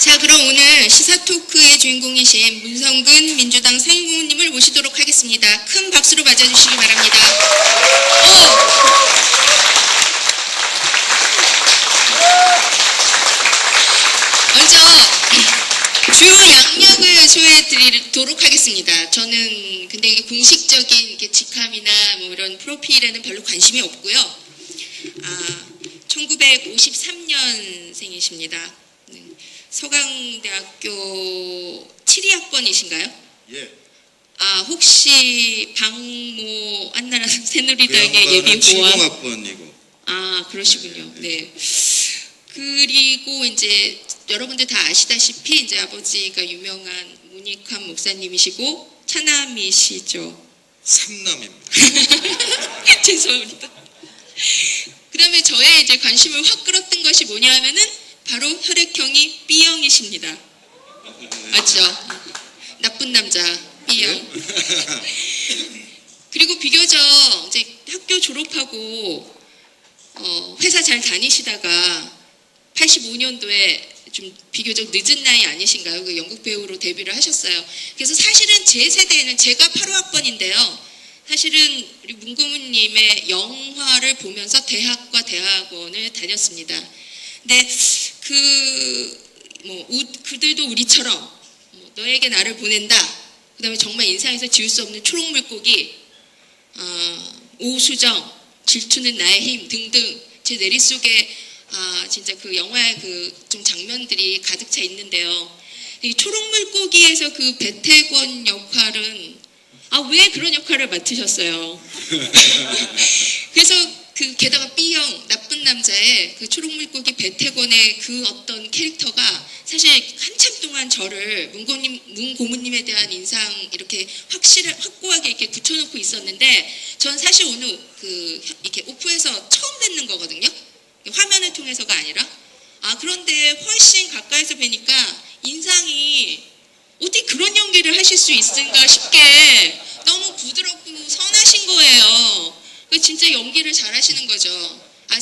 자, 그럼 오늘 시사 토크의 주인공이신 문성근 민주당 상임고문님을 모시도록 하겠습니다. 큰 박수로 맞아주시기 바랍니다. 먼저 주요 양력을 소개해드리도록 하겠습니다. 저는 근데 이게 공식적인 직함이나 뭐 이런 프로필에는 별로 관심이 없고요. 1953년생이십니다. 서강대학교 72학번이신가요? 예. 혹시 방모 안나라 새누리당의 예비후보? 70학번이고. 그러시군요. 네. 그리고 이제 여러분들 다 아시다시피 이제 아버지가 유명한 문익환 목사님이시고 차남이시죠. 삼남입니다. 죄송합니다. 그다음에 저의 이제 관심을 확 끌었던 것이 뭐냐 하면은 바로 혈액형이 B형이십니다. 맞죠? 나쁜 남자 B형. 그리고 비교적 이제 학교 졸업하고 회사 잘 다니시다가 85년도에 좀 비교적 늦은 나이 아니신가요? 그 연극 배우로 데뷔를 하셨어요. 그래서 사실은 제 세대에는 제가 85학번인데요. 사실은 우리 문 고문님의 영화를 보면서 대학과 대학원을 다녔습니다. 근데 그들도 우리처럼 너에게 나를 보낸다. 그 다음에 정말 인상에서 지울 수 없는 초록 물고기, 오수정, 질투는 나의 힘 등등 제 내릿속에 진짜 그 영화의 그 좀 장면들이 가득 차 있는데요. 이 초록 물고기에서 그 배태권 역할은 왜 그런 역할을 맡으셨어요? 그래서 게다가 B형 나쁜 남자의 그 초록 물고기 배태권의 그 어떤 캐릭터가 사실 한참 동안 저를 문 고문님에 대한 인상 이렇게 확고하게 이렇게 굳혀놓고 있었는데 전 사실 오늘 이렇게 오프에서 처음 뵙는 거거든요. 화면을 통해서가 아니라. 그런데 훨씬 가까이서 뵈니까 인상이 어떻게 그런 연기를 하실 수 있을까 싶게 너무 부드럽고 선하신 거예요. 진짜 연기를 잘하시는 거죠.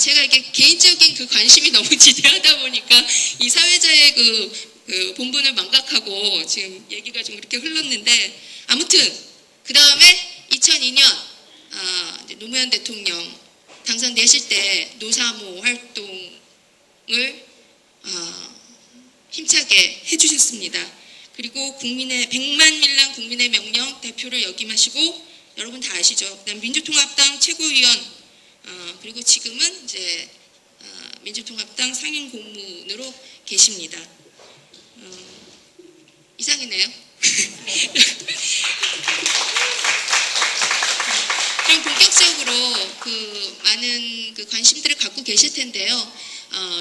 제가 이게 개인적인 그 관심이 너무 지대하다 보니까 이 사회자의 그 본분을 망각하고 지금 얘기가 좀 이렇게 흘렀는데 아무튼 그 다음에 2002년 노무현 대통령 당선되실 때 노사모 활동을 힘차게 해주셨습니다. 그리고 국민의 100만 밀란 국민의 명령 대표를 역임하시고 여러분 다 아시죠? 그다음 민주통합당 최고위원 그리고 지금은 이제 민주통합당 상임고문으로 계십니다. 이상이네요. 그럼 본격적으로 많은 관심들을 갖고 계실 텐데요.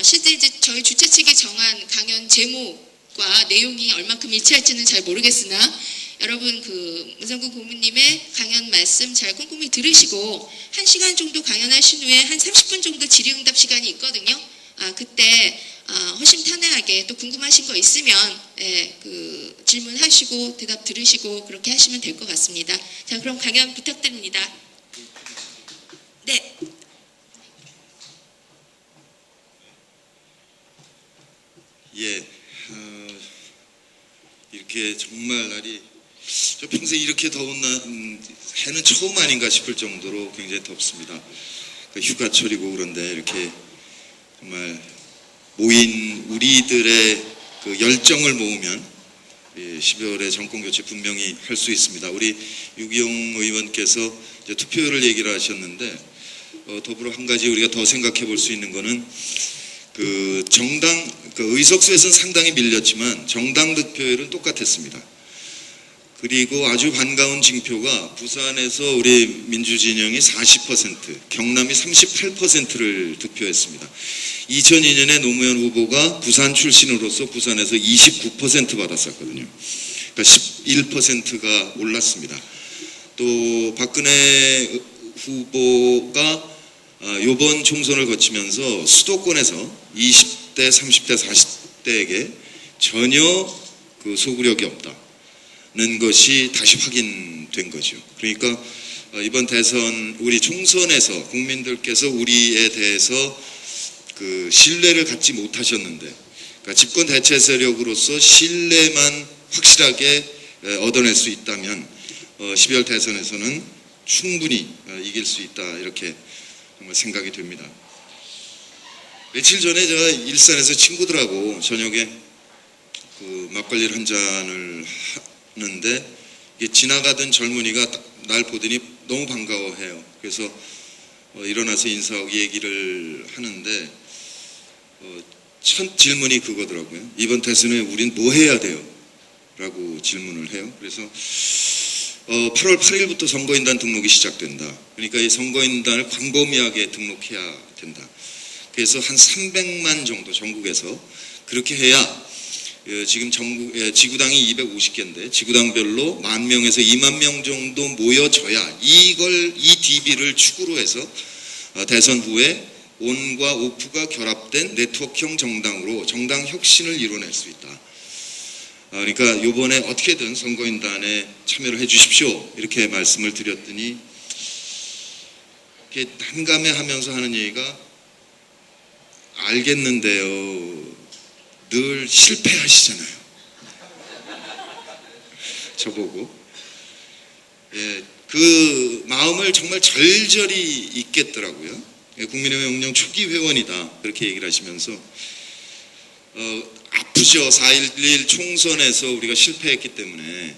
실제 이제 저희 주최 측이 정한 강연 제목과 내용이 얼만큼 일치할지는 잘 모르겠으나 여러분 문성근 고문님의 강연 말씀 잘 꼼꼼히 들으시고 1시간 정도 강연하신 후에 한 30분 정도 질의응답 시간이 있거든요. 그때 허심탄회하게 또 궁금하신 거 있으면 질문하시고 대답 들으시고 그렇게 하시면 될 것 같습니다. 자, 그럼 강연 부탁드립니다. 네. 예. 이렇게 정말 날이 저 평생 이렇게 더운 해는 처음 아닌가 싶을 정도로 굉장히 덥습니다. 휴가철이고 그런데 이렇게 정말 모인 우리들의 그 열정을 모으면 12월에 정권교체 분명히 할 수 있습니다. 우리 유기용 의원께서 이제 투표율을 얘기를 하셨는데 더불어 한 가지 우리가 더 생각해 볼 수 있는 거는 정당 의석수에서는 상당히 밀렸지만 정당 득표율은 똑같았습니다. 그리고 아주 반가운 징표가 부산에서 우리 민주진영이 40%, 경남이 38%를 득표했습니다. 2002년에 노무현 후보가 부산 출신으로서 부산에서 29% 받았었거든요. 그러니까 11%가 올랐습니다. 또 박근혜 후보가 이번 총선을 거치면서 수도권에서 20대, 30대, 40대에게 전혀 소구력이 없다는 것이 다시 확인된 거죠. 그러니까 이번 대선 우리 총선에서 국민들께서 우리에 대해서 신뢰를 갖지 못하셨는데 그러니까 집권 대체 세력으로서 신뢰만 확실하게 얻어낼 수 있다면 12월 대선에서는 충분히 이길 수 있다, 이렇게 정말 생각이 됩니다. 며칠 전에 제가 일산에서 친구들하고 저녁에 그 막걸리를 한 잔을 하는데 이게 지나가던 젊은이가 날 보더니 너무 반가워해요. 그래서 일어나서 인사하고 얘기를 하는데 첫 질문이 그거더라고요. 이번 대선에 우린 뭐 해야 돼요? 라고 질문을 해요. 그래서 8월 8일부터 선거인단 등록이 시작된다. 그러니까 이 선거인단을 광범위하게 등록해야 된다. 그래서 한 300만 정도 전국에서 그렇게 해야 지금 지구당이 250개인데 지구당별로 10,000명에서 20,000명 정도 모여져야 이 DB를 축으로 해서 대선 후에 온과 오프가 결합된 네트워크형 정당으로 정당 혁신을 이뤄낼 수 있다. 그러니까 이번에 어떻게든 선거인단에 참여를 해 주십시오, 이렇게 말씀을 드렸더니 이렇게 난감해하면서 하는 얘기가, 알겠는데요, 늘 실패하시잖아요. 저보고. 그 마음을 정말 절절히 잊겠더라고요. 국민의힘 초기 회원이다, 그렇게 얘기를 하시면서 아프죠. 4.11 총선에서 우리가 실패했기 때문에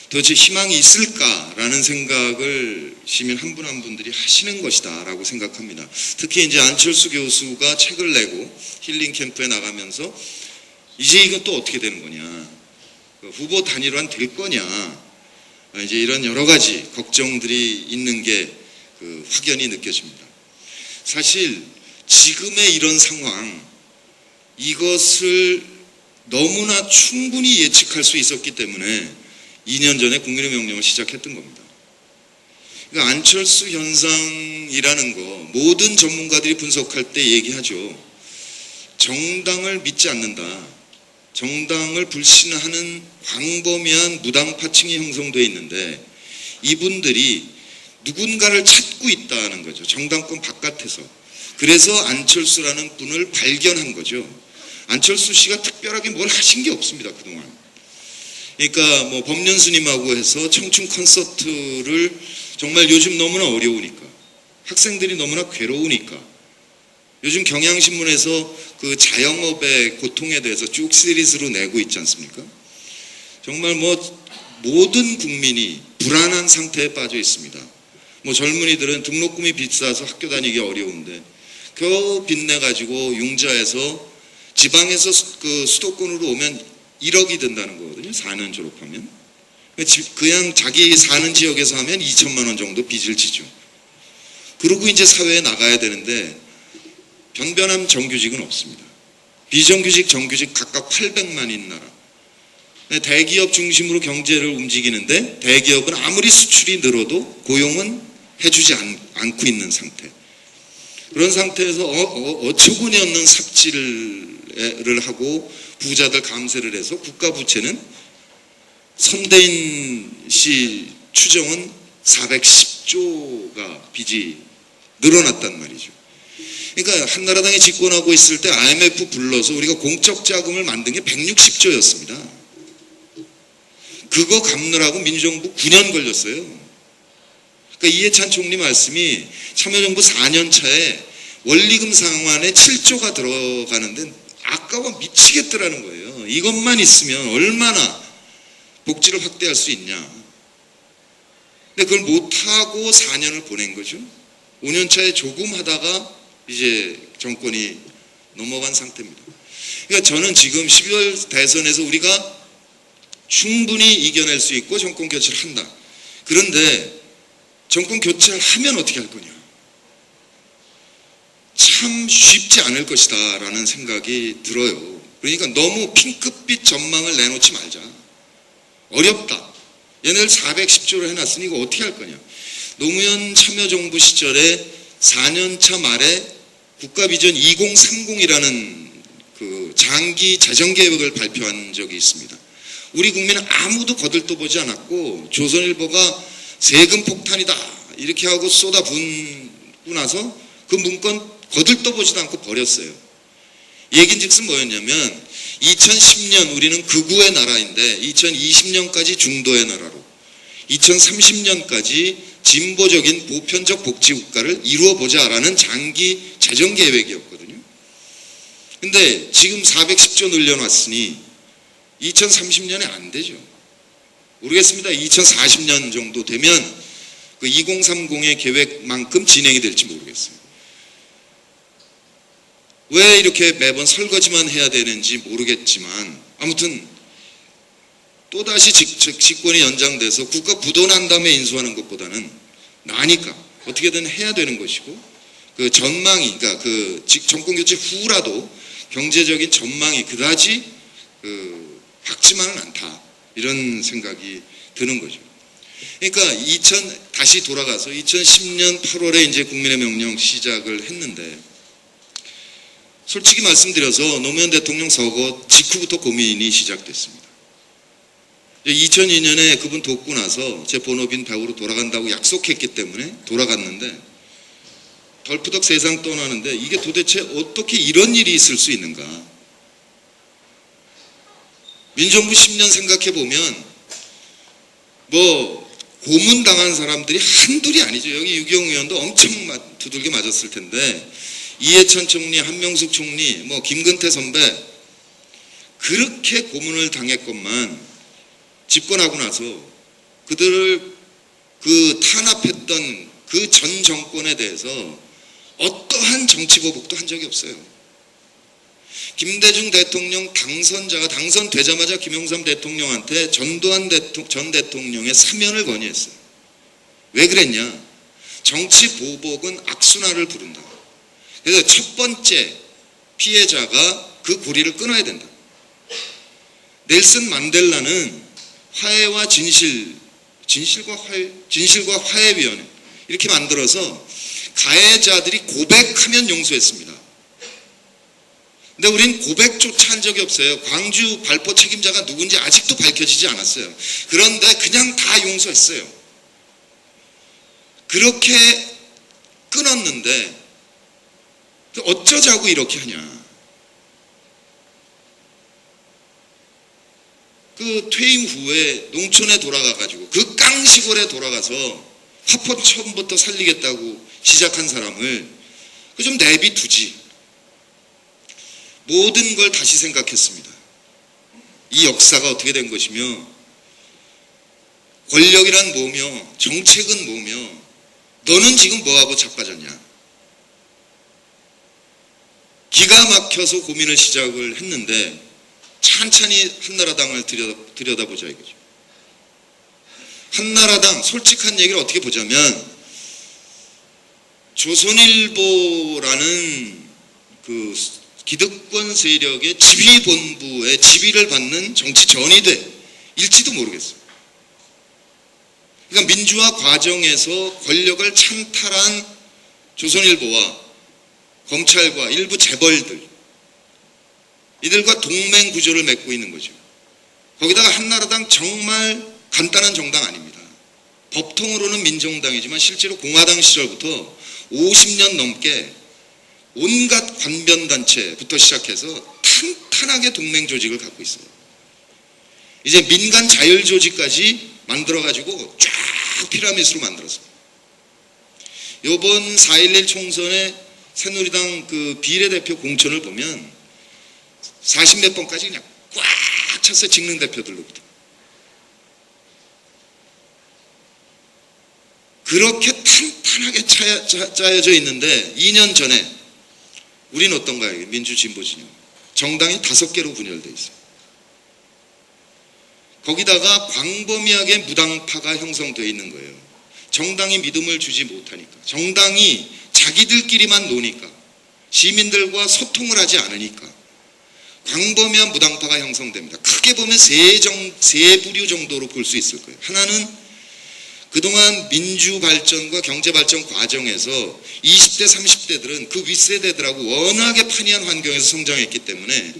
도대체 희망이 있을까라는 생각을 시민 한 분 한 분들이 하시는 것이다 라고 생각합니다. 특히 이제 안철수 교수가 책을 내고 힐링 캠프에 나가면서 이제 이건 또 어떻게 되는 거냐, 후보 단일화는 될 거냐, 이제 이런 여러 가지 걱정들이 있는 게 확연히 느껴집니다. 사실 지금의 이런 상황, 이것을 너무나 충분히 예측할 수 있었기 때문에 2년 전에 국민의 명령을 시작했던 겁니다. 그러니까 안철수 현상이라는 거 모든 전문가들이 분석할 때 얘기하죠. 정당을 믿지 않는다, 정당을 불신하는 광범위한 무당파층이 형성되어 있는데 이분들이 누군가를 찾고 있다는 거죠. 정당권 바깥에서. 그래서 안철수라는 분을 발견한 거죠. 안철수 씨가 특별하게 뭘 하신 게 없습니다, 그동안. 그러니까 뭐 법륜스님하고 해서 청춘 콘서트를 정말 요즘 너무나 어려우니까, 학생들이 너무나 괴로우니까, 요즘 경향신문에서 그 자영업의 고통에 대해서 쭉 시리즈로 내고 있지 않습니까? 정말 뭐 모든 국민이 불안한 상태에 빠져 있습니다. 뭐 젊은이들은 등록금이 비싸서 학교 다니기 어려운데 겨우 빚내가지고 융자해서 지방에서 그 수도권으로 오면 1억이 된다는 거거든요. 4년 졸업하면. 그냥 자기 사는 지역에서 하면 2천만 원 정도 빚을 지죠. 그러고 이제 사회에 나가야 되는데 변변한 정규직은 없습니다. 비정규직, 정규직 각각 800만인 나라. 대기업 중심으로 경제를 움직이는데 대기업은 아무리 수출이 늘어도 고용은 해주지 않고 있는 상태. 그런 상태에서 어처구니 없는 삽질을 하고 부자들 감세를 해서 국가 부채는 선대인 씨 추정은 410조가 빚이 늘어났단 말이죠. 그러니까 한나라당이 집권하고 있을 때 IMF 불러서 우리가 공적 자금을 만든 게 160조였습니다. 그거 갚느라고 민주정부 9년 걸렸어요. 그러니까 이해찬 총리 말씀이 참여정부 4년 차에 원리금 상환에 7조가 들어가는데 아까워 미치겠더라는 거예요. 이것만 있으면 얼마나 복지를 확대할 수 있냐. 근데 그걸 못하고 4년을 보낸 거죠. 5년 차에 조금 하다가 이제 정권이 넘어간 상태입니다. 그러니까 저는 지금 12월 대선에서 우리가 충분히 이겨낼 수 있고 정권 교체를 한다. 그런데 정권 교체를 하면 어떻게 할 거냐. 참 쉽지 않을 것이다 라는 생각이 들어요. 그러니까 너무 핑크빛 전망을 내놓지 말자. 어렵다. 얘네들 410조를 해놨으니 이거 어떻게 할 거냐. 노무현 참여정부 시절에 4년차 말에 국가비전 2030이라는 그 장기 재정계획을 발표한 적이 있습니다. 우리 국민은 아무도 거들떠보지 않았고 조선일보가 세금 폭탄이다 이렇게 하고 쏟아붓고 나서 그 문건 거들떠보지도 않고 버렸어요. 얘긴즉슨 뭐였냐면 2010년 우리는 극우의 나라인데 2020년까지 중도의 나라로 2030년까지 진보적인 보편적 복지국가를 이루어보자라는 장기 재정 계획이었거든요. 근데 지금 410조 늘려놨으니 2030년에 안 되죠. 모르겠습니다. 2040년 정도 되면 그 2030의 계획만큼 진행이 될지 모르겠어요. 왜 이렇게 매번 설거지만 해야 되는지 모르겠지만 아무튼 또다시 직권이 연장돼서 국가 부도난 다음에 인수하는 것보다는 나니까 어떻게든 해야 되는 것이고 그 전망이 그러니까 그 정권 교체 후라도 경제적인 전망이 그다지 밝지만은 않다 이런 생각이 드는 거죠. 그러니까 다시 돌아가서 2010년 8월에 이제 국민의 명령 시작을 했는데 솔직히 말씀드려서 노무현 대통령 서거 직후부터 고민이 시작됐습니다. 2002년에 그분 돕고 나서 제 본업인 배우로 돌아간다고 약속했기 때문에 돌아갔는데 덜프덕 세상 떠나는데 이게 도대체 어떻게 이런 일이 있을 수 있는가. 민정부 10년 생각해보면 뭐 고문당한 사람들이 한둘이 아니죠. 여기 유경 의원도 엄청 두들겨 맞았을 텐데 이해찬 총리, 한명숙 총리, 뭐 김근태 선배 그렇게 고문을 당했건만 집권하고 나서 그들을 그 탄압했던 그 전 정권에 대해서 어떠한 정치 보복도 한 적이 없어요. 김대중 대통령 당선자가 당선되자마자 김영삼 대통령한테 전두환 전 대통령의 사면을 건의했어요. 왜 그랬냐? 정치 보복은 악순환을 부른다. 그래서 첫 번째 피해자가 그 고리를 끊어야 된다. 넬슨 만델라는 화해와 진실과 화해위원회 이렇게 만들어서 가해자들이 고백하면 용서했습니다. 근데 우린 고백조차 한 적이 없어요. 광주 발포 책임자가 누군지 아직도 밝혀지지 않았어요. 그런데 그냥 다 용서했어요. 그렇게 끊었는데 어쩌자고 이렇게 하냐. 그 퇴임 후에 농촌에 돌아가가지고 그 깡시골에 돌아가서 화포 처음부터 살리겠다고 시작한 사람을 좀 내비두지. 모든 걸 다시 생각했습니다. 이 역사가 어떻게 된 것이며 권력이란 뭐며 정책은 뭐며 너는 지금 뭐하고 자빠졌냐. 기가 막혀서 고민을 시작을 했는데 찬찬히 한나라당을 들여다보자 이거죠. 한나라당 솔직한 얘기를 어떻게 보자면 조선일보라는 그 기득권 세력의 지휘본부의 지휘를 받는 정치 전위대일지도 모르겠어요. 그러니까 민주화 과정에서 권력을 찬탈한 조선일보와 검찰과 일부 재벌들 이들과 동맹 구조를 맺고 있는 거죠. 거기다가 한나라당 정말 간단한 정당 아닙니다. 법통으로는 민정당이지만 실제로 공화당 시절부터 50년 넘게 온갖 관변단체부터 시작해서 탄탄하게 동맹 조직을 갖고 있어요. 이제 민간 자율 조직까지 만들어가지고 쫙 피라미드로 만들었어요. 요번 4.11 총선에 새누리당 그 비례대표 공천을 보면 40몇 번까지 그냥 꽉 찼어요. 직능 대표들로부터. 그렇게 탄탄하게 짜여져 있는데 2년 전에 우린 어떤가요? 민주진보 진영. 정당이 5개로 분열되어 있어요. 거기다가 광범위하게 무당파가 형성되어 있는 거예요. 정당이 믿음을 주지 못하니까. 정당이 자기들끼리만 노니까. 시민들과 소통을 하지 않으니까. 광범위한 무당파가 형성됩니다. 크게 보면 세 부류 정도로 볼 수 있을 거예요. 하나는 그동안 민주 발전과 경제 발전 과정에서 20대, 30대들은 그 윗세대들하고 워낙에 판이한 환경에서 성장했기 때문에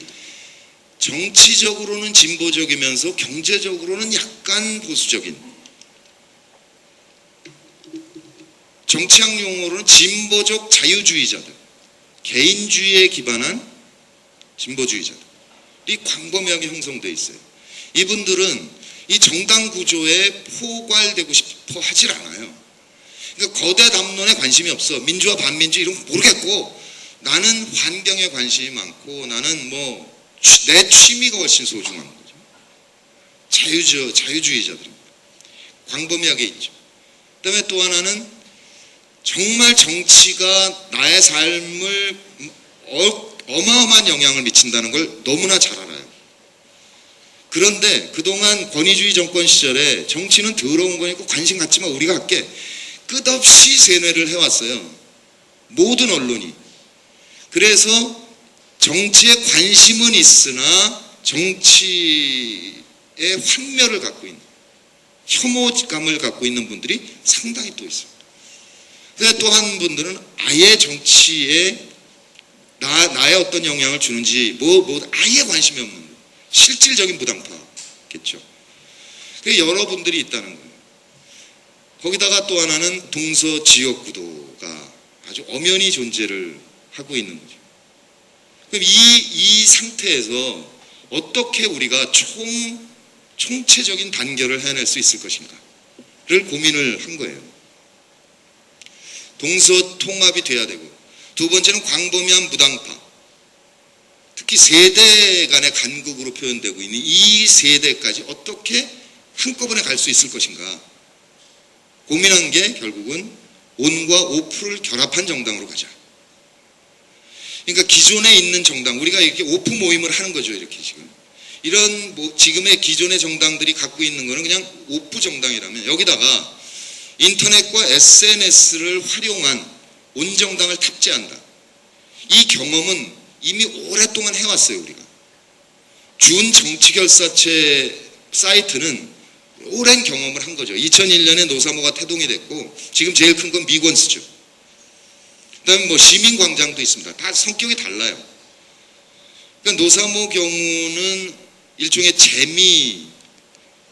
정치적으로는 진보적이면서 경제적으로는 약간 보수적인, 정치학 용어로는 진보적 자유주의자들, 개인주의에 기반한 진보주의자들이 광범위하게 형성돼 있어요. 이분들은 이 정당 구조에 포괄되고 싶어 하질 않아요. 그러니까 거대 담론에 관심이 없어. 민주화 반민주 이런 거 모르겠고, 나는 환경에 관심이 많고, 나는 뭐 내 취미가 훨씬 소중한 거죠. 자유주의자들입니다. 광범위하게 있죠. 그다음에 또 하나는 정말 정치가 나의 삶을 어마어마한 영향을 미친다는 걸 너무나 잘 알아요. 그런데 그동안 권위주의 정권 시절에 정치는 더러운 거니까 관심 갖지 마, 우리가 할게, 끝없이 세뇌를 해왔어요. 모든 언론이. 그래서 정치에 관심은 있으나 정치의 환멸을 갖고 있는, 혐오감을 갖고 있는 분들이 상당히 또 있습니다. 근데 또 한 분들은 아예 정치에 나의 어떤 영향을 주는지 아예 관심이 없는 거예요. 실질적인 부당파겠죠. 여러분들이 있다는 거예요. 거기다가 또 하나는 동서 지역 구도가 아주 엄연히 존재를 하고 있는 거죠. 그럼 이 상태에서 어떻게 우리가 총체적인 단결을 해낼 수 있을 것인가를 고민을 한 거예요. 동서 통합이 돼야 되고, 두 번째는 광범위한 무당파, 특히 세대 간의 간극으로 표현되고 있는 이 세대까지 어떻게 한꺼번에 갈 수 있을 것인가 고민한 게 결국은 온과 오프를 결합한 정당으로 가자. 그러니까 기존에 있는 정당, 우리가 이렇게 오프 모임을 하는 거죠. 이렇게 이런 지금의 기존의 정당들이 갖고 있는 거는 그냥 오프 정당이라면, 여기다가 인터넷과 SNS를 활용한 온 정당을 탑재한다. 이 경험은 이미 오랫동안 해왔어요. 우리가 준 정치결사체 사이트는 오랜 경험을 한 거죠. 2001년에 노사모가 태동이 됐고, 지금 제일 큰 건 미권스죠. 그다음에 뭐 시민광장도 있습니다. 다 성격이 달라요. 그러니까 노사모 경우는 일종의 재미,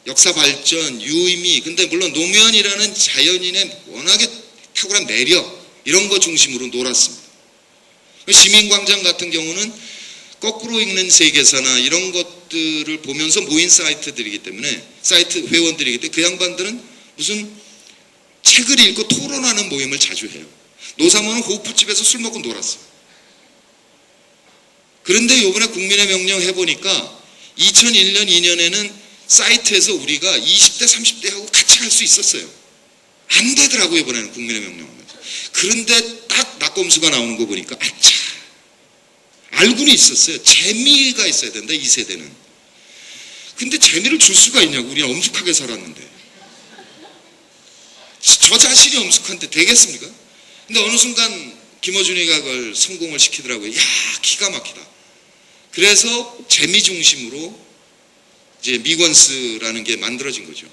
역사 발전, 유의미, 근데 물론 노무현이라는 자연인의 워낙에 탁월한 매력, 이런 거 중심으로 놀았습니다. 시민광장 같은 경우는 거꾸로 읽는 세계사나 이런 것들을 보면서 모인 사이트들이기 때문에, 사이트 회원들이기 때문에 그 양반들은 무슨 책을 읽고 토론하는 모임을 자주 해요. 노사모는 호프집에서 술 먹고 놀았어요. 그런데 이번에 국민의 명령 해보니까 2001년, 2년에는 사이트에서 우리가 20대, 30대하고 같이 갈 수 있었어요. 안 되더라고요, 이번에는 국민의 명령. 그런데 딱 낙검수가 나오는 거 보니까 아차, 알고는 있었어요. 재미가 있어야 된다, 이 세대는. 근데 재미를 줄 수가 있냐고. 우리는 엄숙하게 살았는데. 저 자신이 엄숙한데 되겠습니까? 근데 어느 순간 김어준이가 그걸 성공을 시키더라고요. 야, 기가 막히다. 그래서 재미 중심으로 이제 미권스라는 게 만들어진 거죠.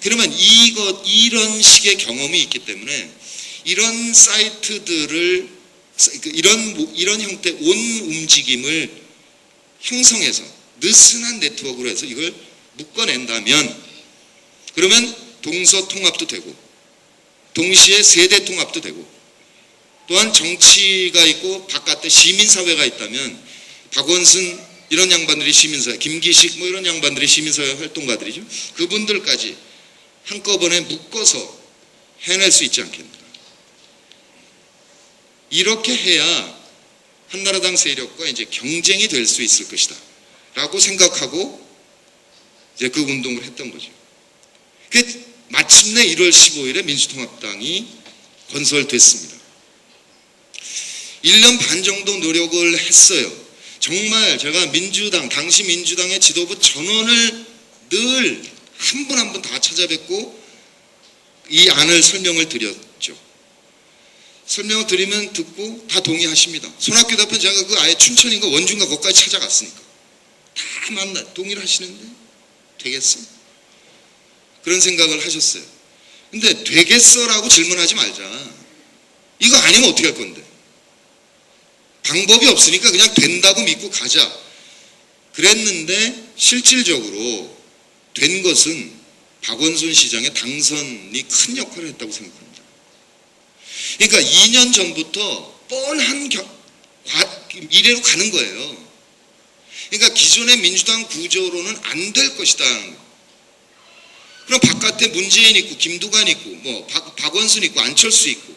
그러면 이런 식의 경험이 있기 때문에 이런 사이트들을, 이런 형태의 온 움직임을 형성해서 느슨한 네트워크로 해서 이걸 묶어낸다면, 그러면 동서 통합도 되고 동시에 세대 통합도 되고, 또한 정치가 있고 바깥에 시민사회가 있다면, 박원순 이런 양반들이 시민사회, 김기식 뭐 이런 양반들이 시민사회 활동가들이죠. 그분들까지 한꺼번에 묶어서 해낼 수 있지 않겠는가. 이렇게 해야 한나라당 세력과 이제 경쟁이 될 수 있을 것이다 라고 생각하고 이제 그 운동을 했던 거죠. 마침내 1월 15일에 민주통합당이 건설됐습니다. 1년 반 정도 노력을 했어요. 정말 제가 민주당, 당시 민주당의 지도부 전원을 늘 한 분 한 분 다 찾아뵙고 이 안을 설명을 드렸죠. 설명을 드리면 듣고 다 동의하십니다. 손학규 대표 제가 그 아예 춘천인가 원주인가 거기까지 찾아갔으니까 다 동의를 하시는데 되겠어? 그런 생각을 하셨어요. 근데 되겠어라고 질문하지 말자. 이거 아니면 어떻게 할 건데? 방법이 없으니까 그냥 된다고 믿고 가자. 그랬는데 실질적으로 된 것은 박원순 시장의 당선이 큰 역할을 했다고 생각합니다. 그러니까 2년 전부터 뻔한 이래로 가는 거예요. 그러니까 기존의 민주당 구조로는 안 될 것이다 하는 거예요. 그럼 바깥에 문재인 있고 김두관 있고 뭐 박원순 있고 안철수 있고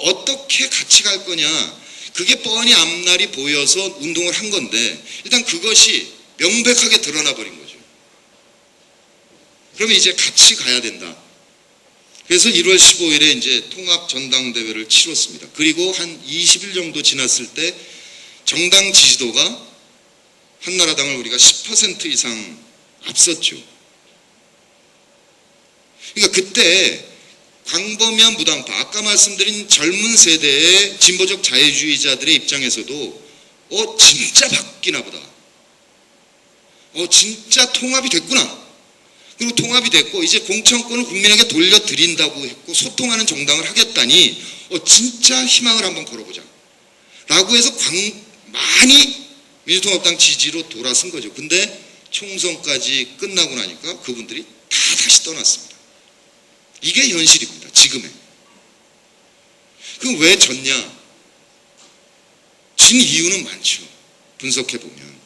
어떻게 같이 갈 거냐, 그게 뻔히 앞날이 보여서 운동을 한 건데 일단 그것이 명백하게 드러나 버린 거죠. 그러면 이제 같이 가야 된다. 그래서 1월 15일에 이제 통합 전당대회를 치렀습니다. 그리고 한 20일 정도 지났을 때 정당 지지도가 한나라당을 우리가 10% 이상 앞섰죠. 그러니까 그때 광범위한 무당파, 아까 말씀드린 젊은 세대의 진보적 자유주의자들의 입장에서도 진짜 바뀌나 보다. 진짜 통합이 됐구나. 그리고 통합이 됐고 이제 공천권을 국민에게 돌려드린다고 했고 소통하는 정당을 하겠다니 진짜 희망을 한번 걸어보자 라고 해서 많이 민주통합당 지지로 돌아선 거죠. 근데 총선까지 끝나고 나니까 그분들이 다 다시 떠났습니다. 이게 현실입니다. 지금의. 그럼 왜 졌냐? 진 이유는 많죠. 분석해보면.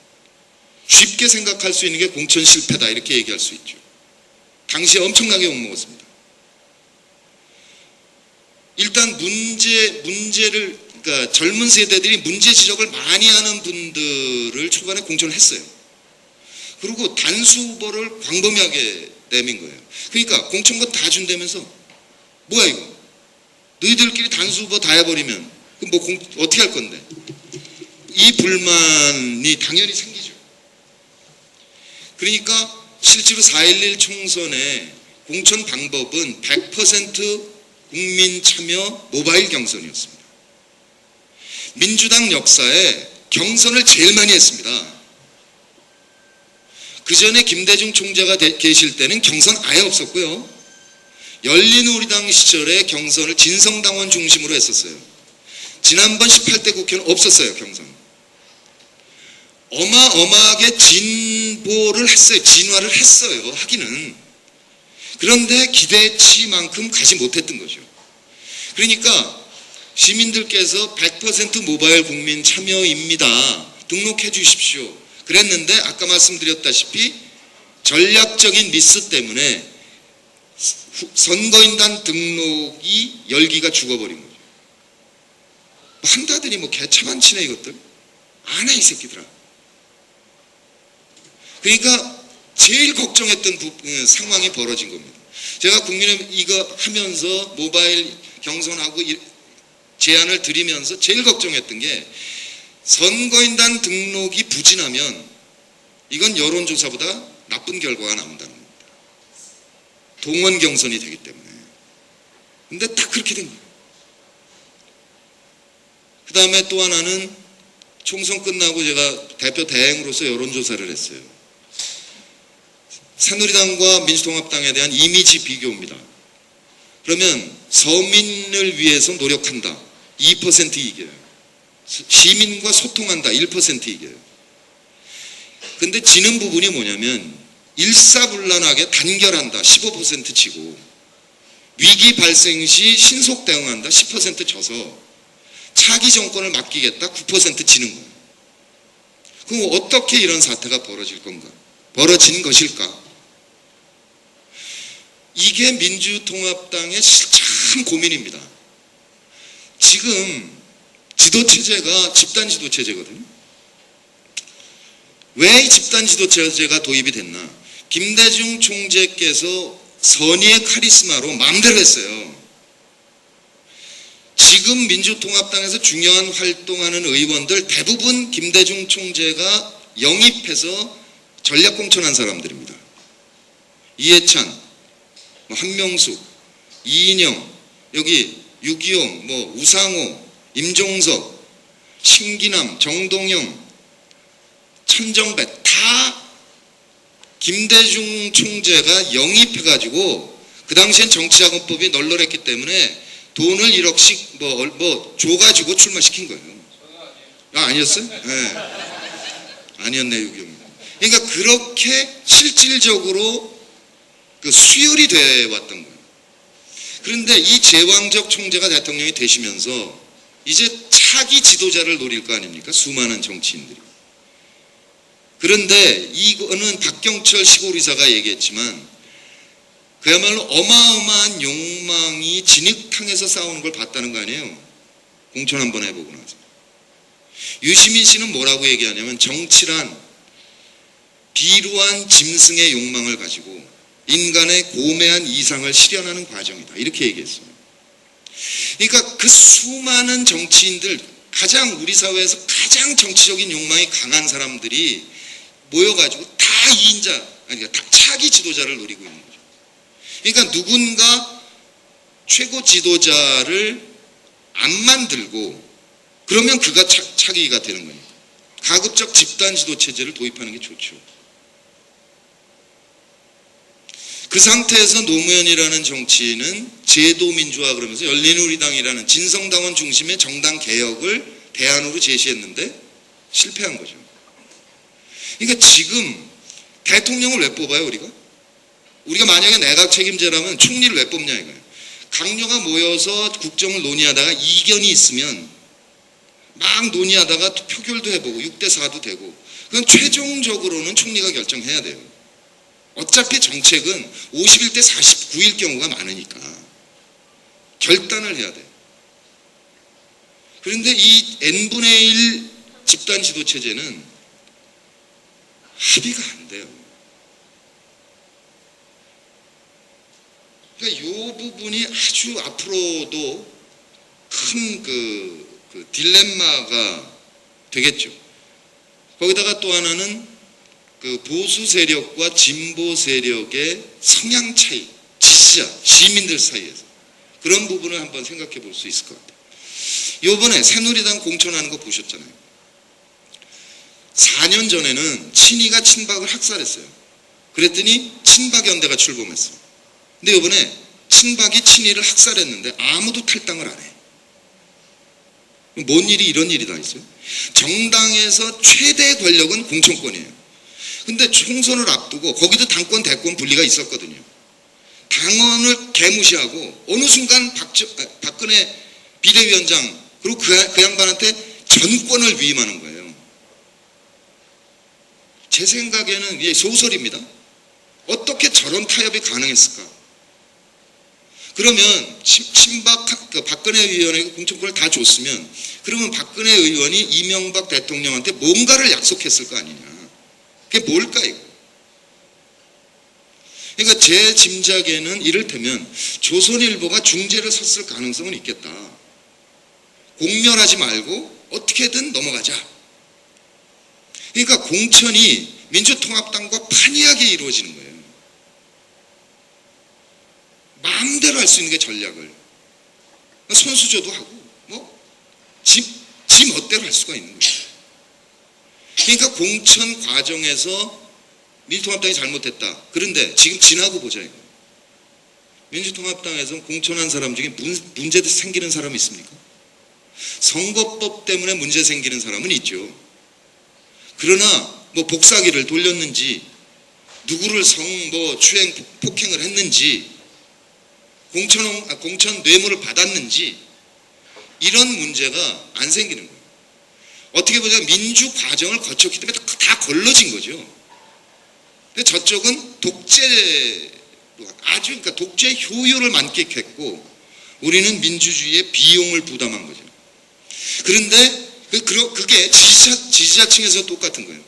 쉽게 생각할 수 있는 게 공천 실패다 이렇게 얘기할 수 있죠. 당시에 엄청나게 욕먹었습니다. 일단 문제를, 그러니까 젊은 세대들이 문제 지적을 많이 하는 분들을 초반에 공천을 했어요. 그리고 단수 후보를 광범위하게 내민 거예요. 그러니까 공천권 다 준다면서 뭐야 이거? 너희들끼리 단수 후보 다 해버리면 그럼 어떻게 할 건데? 이 불만이 당연히 생기죠. 그러니까 실제로 4.11 총선의 공천 방법은 100% 국민 참여 모바일 경선이었습니다. 민주당 역사에 경선을 제일 많이 했습니다. 그 전에 김대중 총재가 계실 때는 경선 아예 없었고요. 열린우리당 시절에 경선을 진성당원 중심으로 했었어요. 지난번 18대 국회는 없었어요, 경선. 어마어마하게 진보를 했어요. 진화를 했어요. 하기는. 그런데 기대치만큼 가지 못했던 거죠. 그러니까 시민들께서 100% 모바일 국민 참여입니다. 등록해 주십시오. 그랬는데 아까 말씀드렸다시피 전략적인 미스 때문에 선거인단 등록이 열기가 죽어버린 거죠. 한다더니 개차만 치네 이것들. 안 해 이 새끼들아. 그러니까 제일 걱정했던 상황이 벌어진 겁니다. 제가 국민의 이거 하면서 모바일 경선하고 제안을 드리면서 제일 걱정했던 게 선거인단 등록이 부진하면 이건 여론조사보다 나쁜 결과가 나온다는 겁니다. 동원 경선이 되기 때문에. 근데 딱 그렇게 된 거예요. 그 다음에 또 하나는 총선 끝나고 제가 대표 대행으로서 여론조사를 했어요. 새누리당과 민주통합당에 대한 이미지 비교입니다. 그러면 서민을 위해서 노력한다. 2% 이겨요. 시민과 소통한다. 1% 이겨요. 근데 지는 부분이 뭐냐면 일사불란하게 단결한다. 15% 지고 위기 발생 시 신속 대응한다. 10% 져서 차기 정권을 맡기겠다. 9% 지는 거예요. 그럼 어떻게 이런 사태가 벌어질 건가? 벌어진 것일까? 이게 민주통합당의 참 고민입니다. 지금 지도체제가 집단지도체제거든요. 왜 이 집단지도체제가 도입이 됐나? 김대중 총재께서 선의의 카리스마로 마음대로 했어요. 지금 민주통합당에서 중요한 활동하는 의원들 대부분 김대중 총재가 영입해서 전략공천한 사람들입니다. 이해찬, 한명숙, 이인영, 여기 유기용, 우상호, 임종석, 신기남, 정동영, 천정배 다 김대중 총재가 영입해가지고 그 당시엔 정치자금법이 널널했기 때문에 돈을 1억씩 줘가지고 출마시킨 거예요. 아니었어요? 네. 아니었네, 유기용. 그러니까 그렇게 실질적으로 수혈이 돼 왔던 거예요. 그런데 이 제왕적 총재가 대통령이 되시면서 이제 차기 지도자를 노릴 거 아닙니까? 수많은 정치인들이. 그런데 이거는 박경철 시골의사가 얘기했지만 그야말로 어마어마한 욕망이 진흙탕에서 싸우는 걸 봤다는 거 아니에요. 공천 한번 해보고 나서. 유시민 씨는 뭐라고 얘기하냐면 정치란 비루한 짐승의 욕망을 가지고 인간의 고매한 이상을 실현하는 과정이다. 이렇게 얘기했어요. 그러니까 그 수많은 정치인들, 가장 우리 사회에서 가장 정치적인 욕망이 강한 사람들이 모여가지고 다 2인자, 아니 다 차기 지도자를 노리고 있는 거죠. 그러니까 누군가 최고 지도자를 안 만들고 그러면 그가 차기가 되는 거니까. 가급적 집단 지도 체제를 도입하는 게 좋죠. 그 상태에서 노무현이라는 정치인은 제도민주화 그러면서 열린우리당이라는 진성당원 중심의 정당 개혁을 대안으로 제시했는데 실패한 거죠. 그러니까 지금 대통령을 왜 뽑아요, 우리가 만약에 내각 책임제라면 총리를 왜 뽑냐 이거예요. 강요가 모여서 국정을 논의하다가 이견이 있으면 막 논의하다가 표결도 해보고 6대4도 되고 그건 최종적으로는 총리가 결정해야 돼요. 어차피 정책은 51대 49일 경우가 많으니까 결단을 해야 돼요. 그런데 이 n분의 1 집단 지도 체제는 합의가 안 돼요. 그러니까 이 부분이 아주 앞으로도 큰 그 딜레마가 되겠죠. 거기다가 또 하나는 그 보수 세력과 진보 세력의 성향 차이, 지지자, 시민들 사이에서 그런 부분을 한번 생각해 볼 수 있을 것 같아요. 이번에 새누리당 공천하는 거 보셨잖아요. 4년 전에는 친이가 친박을 학살했어요. 그랬더니 친박연대가 출범했어요. 근데 이번에 친박이 친이를 학살했는데 아무도 탈당을 안 해. 뭔 일이 이런 일이 다 있어요? 정당에서 최대 권력은 공천권이에요. 근데 총선을 앞두고 거기도 당권 대권 분리가 있었거든요. 당원을 개무시하고 어느 순간 박근혜 비대위원장 그리고 그 양반한테 전권을 위임하는 거예요. 제 생각에는 이게 소설입니다. 어떻게 저런 타협이 가능했을까? 그러면 박근혜 의원에게 공천권을 다 줬으면 그러면 박근혜 의원이 이명박 대통령한테 뭔가를 약속했을 거 아니냐. 그게 뭘까 이거? 그러니까 제 짐작에는 이를테면 조선일보가 중재를 섰을 가능성은 있겠다. 공멸하지 말고 어떻게든 넘어가자. 그러니까 공천이 민주통합당과 판이하게 이루어지는 거예요. 마음대로 할 수 있는 게 전략을. 선수조도 하고 지 멋대로 할 수가 있는 거예요. 그러니까 공천 과정에서 민주통합당이 잘못했다. 그런데 지금 지나고 보자 이거. 민주통합당에서 공천한 사람 중에 문제 생기는 사람이 있습니까? 선거법 때문에 문제 생기는 사람은 있죠. 그러나 복사기를 돌렸는지 누구를 추행 폭행을 했는지 공천 뇌물을 받았는지 이런 문제가 안 생기는 거예요. 어떻게 보자면 민주 과정을 거쳤기 때문에 다 걸러진 거죠. 근데 저쪽은 그러니까 독재 효율을 만끽했고 우리는 민주주의의 비용을 부담한 거죠. 그런데 그게 지지자층에서 똑같은 거예요.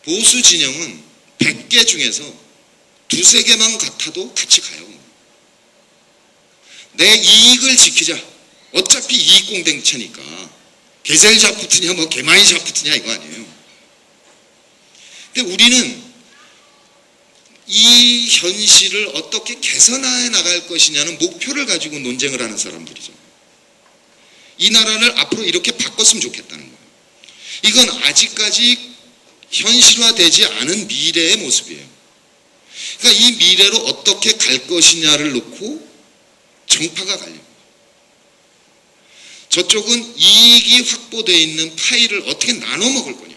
보수 진영은 100개 중에서 두세 개만 같아도 같이 가요. 내 이익을 지키자. 어차피 이익공동체니까 개zel 샤프트냐 개마인 샤프트냐 이거 아니에요. 근데 우리는 이 현실을 어떻게 개선해 나갈 것이냐는 목표를 가지고 논쟁을 하는 사람들이죠. 이 나라를 앞으로 이렇게 바꿨으면 좋겠다는 거예요. 이건 아직까지 현실화되지 않은 미래의 모습이에요. 그러니까 이 미래로 어떻게 갈 것이냐를 놓고 정파가 갈립니다. 저쪽은 이익이 확보되어 있는 파일을 어떻게 나눠 먹을 거냐.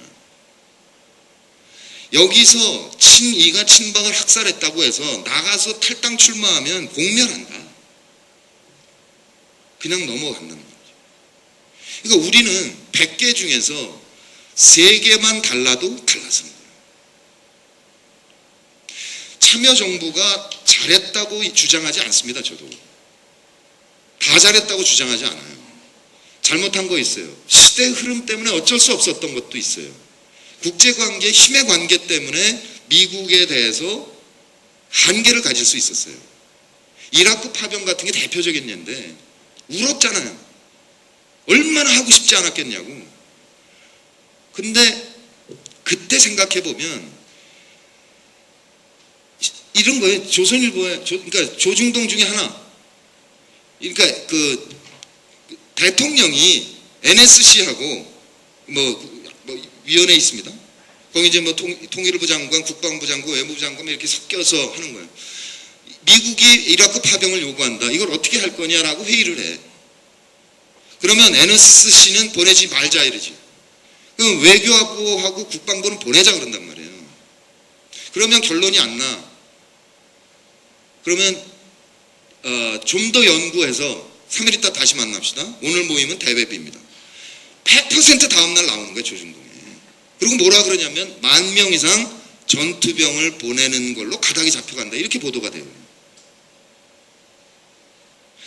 여기서 친이가 친박을 학살했다고 해서 나가서 탈당 출마하면 공멸한다. 그냥 넘어간다는 거죠. 그러니까 우리는 100개 중에서 세계만 달라도 달라서는 거예요. 참여정부가 잘했다고 주장하지 않습니다. 저도 다 잘했다고 주장하지 않아요. 잘못한 거 있어요. 시대 흐름 때문에 어쩔 수 없었던 것도 있어요. 국제관계, 힘의 관계 때문에 미국에 대해서 한계를 가질 수 있었어요. 이라크 파병 같은 게 대표적인 예인데 울었잖아요. 얼마나 하고 싶지 않았겠냐고. 근데 그때 생각해보면 이런 거예요. 조선일보에 그러니까 조중동 중에 하나, 그러니까 그 대통령이 NSC하고 뭐 위원회 있습니다. 거기 이제 뭐 통일부 장관, 국방부 장관, 외무부 장관 이렇게 섞여서 하는 거예요. 미국이 이라크 파병을 요구한다. 이걸 어떻게 할 거냐라고 회의를 해. 그러면 NSC는 보내지 말자 이러지. 그럼 외교부하고 국방부는 보내자 그런단 말이에요. 그러면 결론이 안 나. 그러면 좀 더 연구해서 3일 있다 다시 만납시다. 오늘 모임은 대회비입니다. 100% 다음날 나오는 거예요. 조중동에. 그리고 뭐라 그러냐면 10,000명 이상 전투병을 보내는 걸로 가닥이 잡혀간다. 이렇게 보도가 돼요.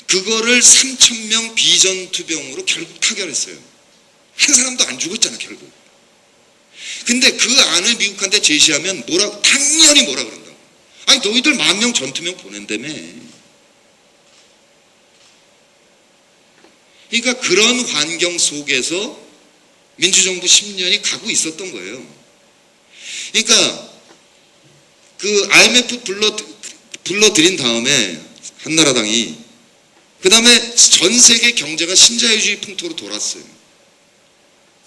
그거를 3,000명 비전투병으로 결국 타결했어요. 한 사람도 안 죽었잖아 결국. 근데 그 안을 미국한테 제시하면 당연히 뭐라 그런다고. 아니 너희들 10,000명 전투병 보낸다며. 그러니까 그런 환경 속에서 민주정부 10년이 가고 있었던 거예요. 그러니까 그 IMF 불러들인 다음에 한나라당이 그 다음에 전 세계 경제가 신자유주의 풍토로 돌았어요.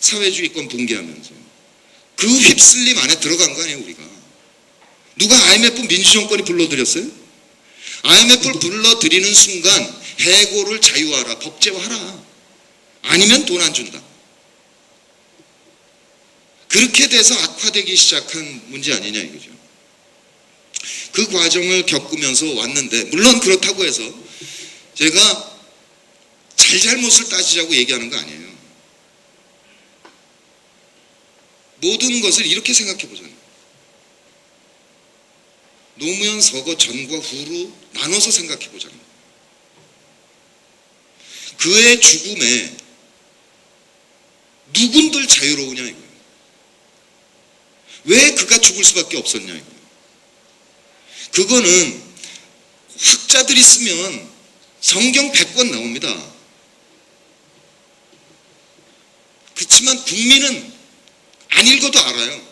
사회주의권 붕괴하면서. 그 휩쓸림 안에 들어간 거 아니에요 우리가. 누가 IMF 민주정권이 불러들였어요? IMF를 불러들이는 순간 해고를 자유화하라, 법제화하라. 아니면 돈 안 준다. 그렇게 돼서 악화되기 시작한 문제 아니냐 이거죠. 그 과정을 겪으면서 왔는데 물론 그렇다고 해서 제가 잘잘못을 따지자고 얘기하는 거 아니에요. 모든 것을 이렇게 생각해 보잖아요. 노무현 서거 전과 후로 나눠서 생각해 보잖아요. 그의 죽음에 누군들 자유로우냐 이거예요. 왜 그가 죽을 수밖에 없었냐 이거예요. 그거는 학자들이 쓰면 성경 100권 나옵니다. 그렇지만 국민은 안 읽어도 알아요.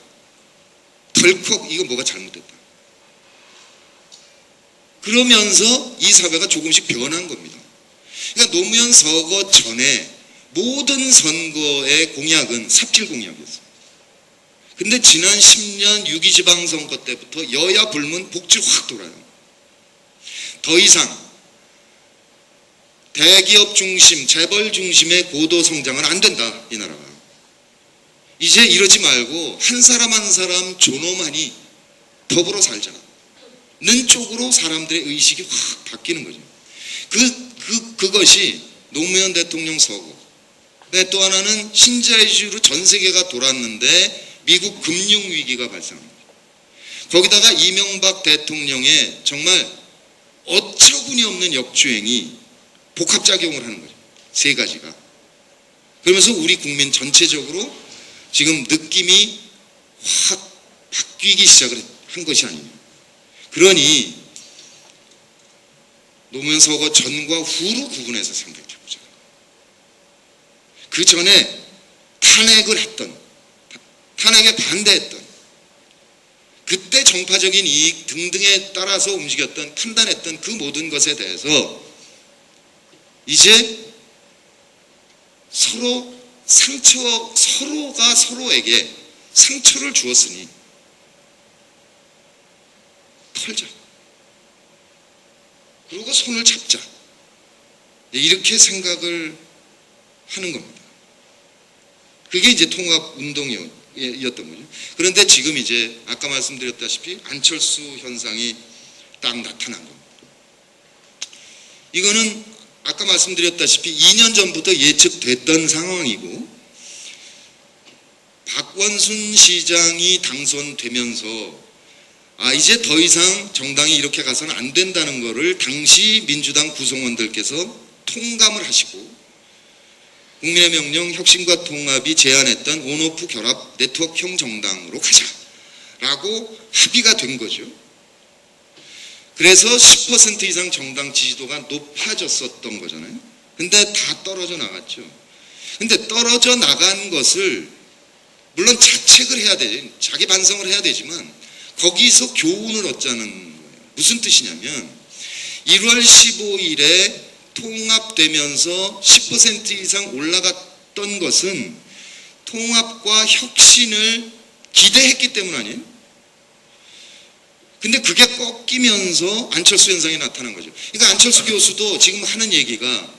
덜컥 이거 뭐가 잘못됐다. 그러면서 이 사회가 조금씩 변한 겁니다. 그러니까 노무현 서거 전에 모든 선거의 공약은 삽질 공약이었어요. 근데 지난 10년 6.2 지방선거 때부터 여야 불문 복질 확 돌아요. 더 이상 대기업 중심, 재벌 중심의 고도 성장은 안 된다, 이 나라가. 이제 이러지 말고 한 사람 한 사람 존엄하니 더불어 살자. 는 쪽으로 사람들의 의식이 확 바뀌는 거죠. 그것이 노무현 대통령 서거. 또 하나는 신자유주의로 전 세계가 돌았는데 미국 금융위기가 발생합니다. 거기다가 이명박 대통령의 정말 어처구니 없는 역주행이 복합작용을 하는 거죠. 세 가지가. 그러면서 우리 국민 전체적으로 지금 느낌이 확 바뀌기 시작을 한 것이 아니냐. 그러니 노무현 서거 전과 후로 구분해서 생각해 보자. 그 전에 탄핵을 했던, 탄핵에 반대했던, 그때 정파적인 이익 등등에 따라서 움직였던, 판단했던 그 모든 것에 대해서 이제 서로가 서로에게 상처를 주었으니 털자. 그리고 손을 잡자. 이렇게 생각을 하는 겁니다. 그게 이제 통합운동이었던 거죠. 그런데 지금 이제 아까 말씀드렸다시피 안철수 현상이 딱 나타난 겁니다. 이거는 아까 말씀드렸다시피 2년 전부터 예측됐던 상황이고 박원순 시장이 당선되면서 이제 더 이상 정당이 이렇게 가서는 안 된다는 거를 당시 민주당 구성원들께서 통감을 하시고 국민의 명령 혁신과 통합이 제안했던 온오프 결합 네트워크형 정당으로 가자라고 합의가 된 거죠. 그래서 10% 이상 정당 지지도가 높아졌었던 거잖아요. 근데 다 떨어져 나갔죠. 근데 떨어져 나간 것을 물론 자책을 해야 돼, 자기 반성을 해야 되지만 거기서 교훈을 얻자는 거예요. 무슨 뜻이냐면 1월 15일에 통합되면서 10% 이상 올라갔던 것은 통합과 혁신을 기대했기 때문 아니에요? 근데 그게 꺾이면서 안철수 현상이 나타난 거죠. 그러니까 안철수 교수도 지금 하는 얘기가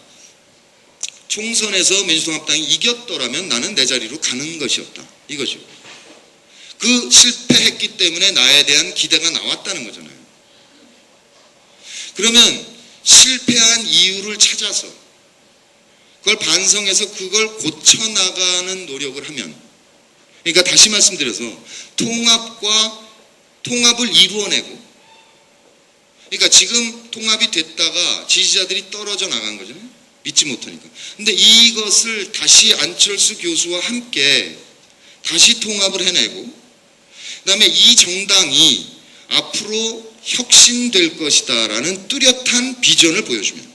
총선에서 민주통합당이 이겼더라면 나는 내 자리로 가는 것이었다. 이거죠. 그 실패했기 때문에 나에 대한 기대가 나왔다는 거잖아요. 그러면 실패한 이유를 찾아서 그걸 반성해서 그걸 고쳐나가는 노력을 하면, 그러니까 다시 말씀드려서 통합을 이루어내고, 그러니까 지금 통합이 됐다가 지지자들이 떨어져 나간 거잖아요. 믿지 못하니까. 근데 이것을 다시 안철수 교수와 함께 다시 통합을 해내고, 그 다음에 이 정당이 앞으로 혁신될 것이다라는 뚜렷한 비전을 보여주면,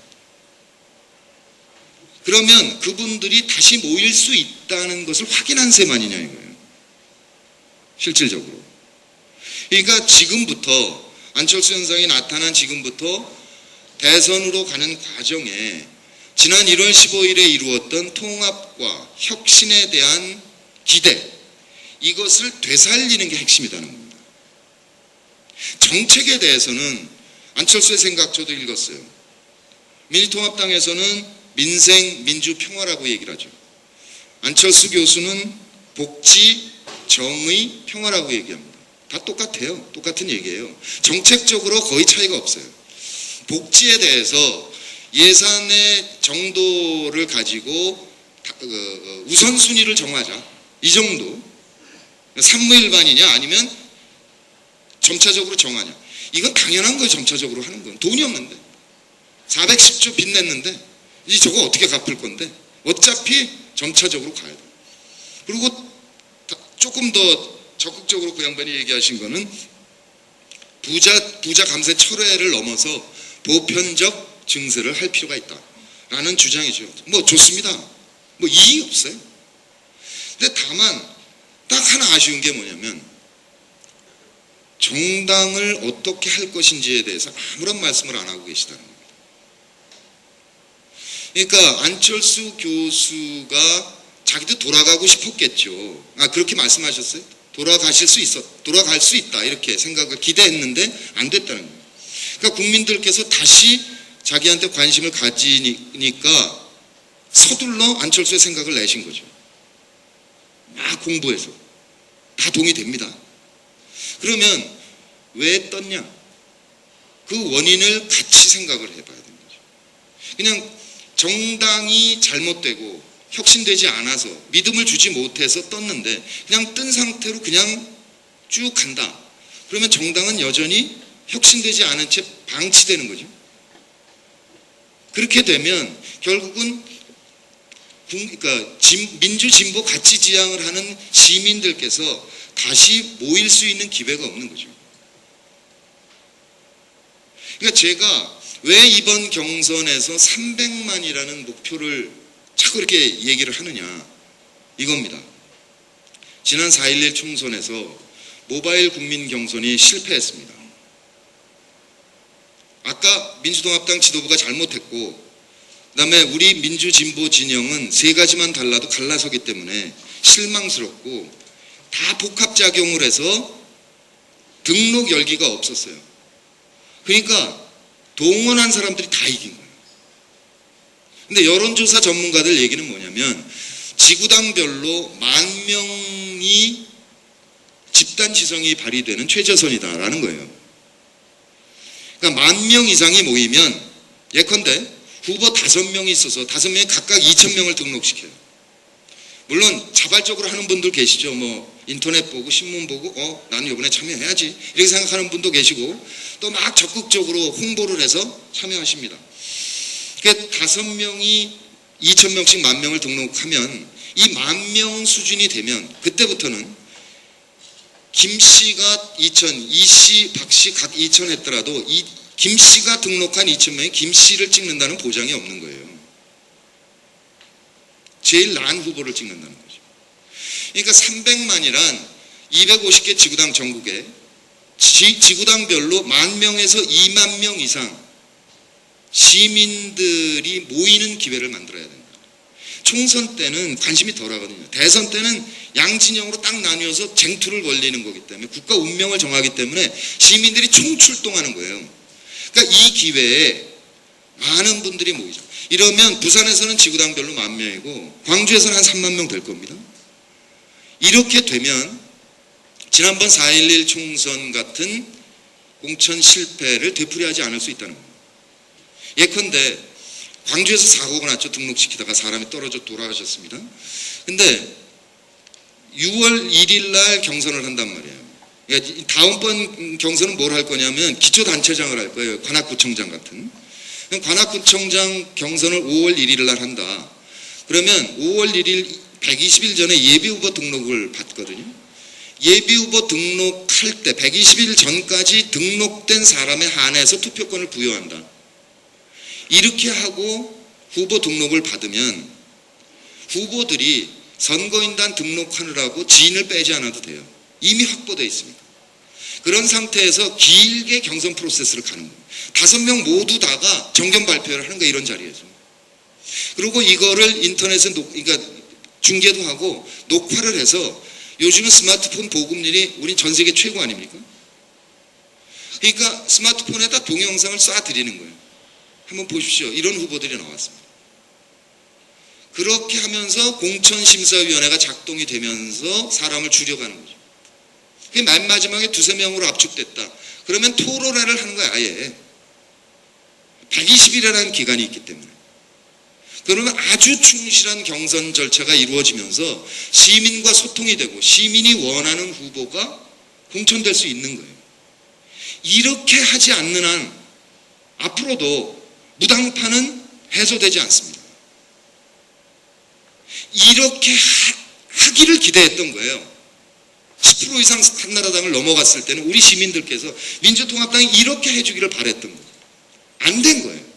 그러면 그분들이 다시 모일 수 있다는 것을 확인한 셈 아니냐 이거예요. 실질적으로. 그러니까 지금부터 안철수 현상이 나타난 지금부터 대선으로 가는 과정에 지난 1월 15일에 이루었던 통합과 혁신에 대한 기대, 이것을 되살리는 게 핵심이라는 겁니다. 정책에 대해서는 안철수의 생각 저도 읽었어요. 민주통합당에서는 민생, 민주, 평화라고 얘기를 하죠. 안철수 교수는 복지, 정의, 평화라고 얘기합니다. 다 똑같아요. 똑같은 얘기예요. 정책적으로 거의 차이가 없어요. 복지에 대해서 예산의 정도를 가지고 우선순위를 정하자. 이 정도. 삼무일반이냐 아니면 점차적으로 정하냐. 이건 당연한 거예요. 점차적으로 하는 건. 돈이 없는데. 410조 빚 냈는데 이 저거 어떻게 갚을 건데. 어차피 점차적으로 가야 돼. 그리고 조금 더 적극적으로 그 양반이 얘기하신 거는 부자 감세 철회를 넘어서 보편적 증세를 할 필요가 있다라는 주장이죠. 뭐 좋습니다. 뭐 이익이 없어요. 근데 다만 딱 하나 아쉬운 게 뭐냐면 정당을 어떻게 할 것인지에 대해서 아무런 말씀을 안 하고 계시다는 겁니다. 그러니까 안철수 교수가 자기도 돌아가고 싶었겠죠. 그렇게 말씀하셨어요? 돌아갈 수 있다 이렇게 생각을 기대했는데 안 됐다는 거예요. 그러니까 국민들께서 다시 자기한테 관심을 가지니까 서둘러 안철수의 생각을 내신 거죠. 막 공부해서 다 동의됩니다. 그러면 왜 떴냐? 그 원인을 같이 생각을 해봐야 되는 거죠. 그냥 정당이 잘못되고 혁신되지 않아서 믿음을 주지 못해서 떴는데 그냥 뜬 상태로 그냥 쭉 간다. 그러면 정당은 여전히 혁신되지 않은 채 방치되는 거죠. 그렇게 되면 결국은 그러니까 민주 진보 가치 지향을 하는 시민들께서 다시 모일 수 있는 기회가 없는 거죠. 그러니까 제가 왜 이번 경선에서 300만이라는 목표를 자꾸 이렇게 얘기를 하느냐 이겁니다. 지난 4.11 총선에서 모바일 국민 경선이 실패했습니다. 아까 민주통합당 지도부가 잘못했고 그 다음에 우리 민주진보 진영은 세 가지만 달라도 갈라서기 때문에 실망스럽고 다 복합작용을 해서 등록 열기가 없었어요. 그러니까 동원한 사람들이 다 이긴 거예요. 근데 여론조사 전문가들 얘기는 뭐냐면 지구당별로 10,000명이 집단지성이 발휘되는 최저선이다라는 거예요. 그러니까 10,000명 이상이 모이면 예컨대 후보 5명이 있어서 5명이 각각 2,000명을 등록시켜요. 물론 자발적으로 하는 분들 계시죠. 뭐 인터넷 보고 신문 보고 나는 이번에 참여해야지 이렇게 생각하는 분도 계시고 또 막 적극적으로 홍보를 해서 참여하십니다. 그러니까 5명이 2,000명씩 10,000명을 등록하면 이 10,000명 수준이 되면 그때부터는 김씨가 2,000, 이씨, 박씨 각 2,000 했더라도 이 김씨가 등록한 2,000명이 김씨를 찍는다는 보장이 없는 거예요. 제일 나은 후보를 찍는다는 거죠. 그러니까 300만이란 250개 지구당 전국에 지구당별로 10,000명에서 20,000명 이상 시민들이 모이는 기회를 만들어야 된다. 총선 때는 관심이 덜하거든요. 대선 때는 양진영으로 딱 나뉘어서 쟁투를 벌리는 거기 때문에 국가 운명을 정하기 때문에 시민들이 총출동하는 거예요. 그러니까 이 기회에 많은 분들이 모이죠. 이러면 부산에서는 지구당별로 10,000명이고 광주에서는 한 30,000명 될 겁니다. 이렇게 되면 지난번 4.11 총선 같은 공천 실패를 되풀이하지 않을 수 있다는 겁니다. 예컨대 광주에서 사고가 났죠. 등록시키다가 사람이 떨어져 돌아가셨습니다. 근데 6월 1일 날 경선을 한단 말이에요. 그러니까 다음번 경선은 뭘 할 거냐면 기초단체장을 할 거예요. 관악구청장 같은. 관악구청장 경선을 5월 1일 날 한다. 그러면 5월 1일 120일 전에 예비후보 등록을 받거든요. 예비후보 등록할 때 120일 전까지 등록된 사람에 한해서 투표권을 부여한다. 이렇게 하고 후보 등록을 받으면 후보들이 선거인단 등록하느라고 지인을 빼지 않아도 돼요. 이미 확보되어 있습니다. 그런 상태에서 길게 경선 프로세스를 가는 거예요. 5명 모두 다가 정견 발표를 하는 거예요. 이런 자리에서. 그리고 이거를 인터넷에 그러니까 중계도 하고 녹화를 해서 요즘은 스마트폰 보급률이 우리 전 세계 최고 아닙니까? 그러니까 스마트폰에다 동영상을 쏴드리는 거예요. 한번 보십시오. 이런 후보들이 나왔습니다. 그렇게 하면서 공천심사위원회가 작동이 되면서 사람을 줄여가는 거죠. 그게 맨 마지막에 2-3명으로 압축됐다. 그러면 토론회를 하는 거야, 아예. 120일이라는 기간이 있기 때문에. 그러면 아주 충실한 경선 절차가 이루어지면서 시민과 소통이 되고 시민이 원하는 후보가 공천될 수 있는 거예요. 이렇게 하지 않는 한 앞으로도 무당파는 해소되지 않습니다. 이렇게 하기를 기대했던 거예요. 10% 이상 한나라당을 넘어갔을 때는 우리 시민들께서 민주통합당이 이렇게 해주기를 바랬던 거예요. 안 된 거예요.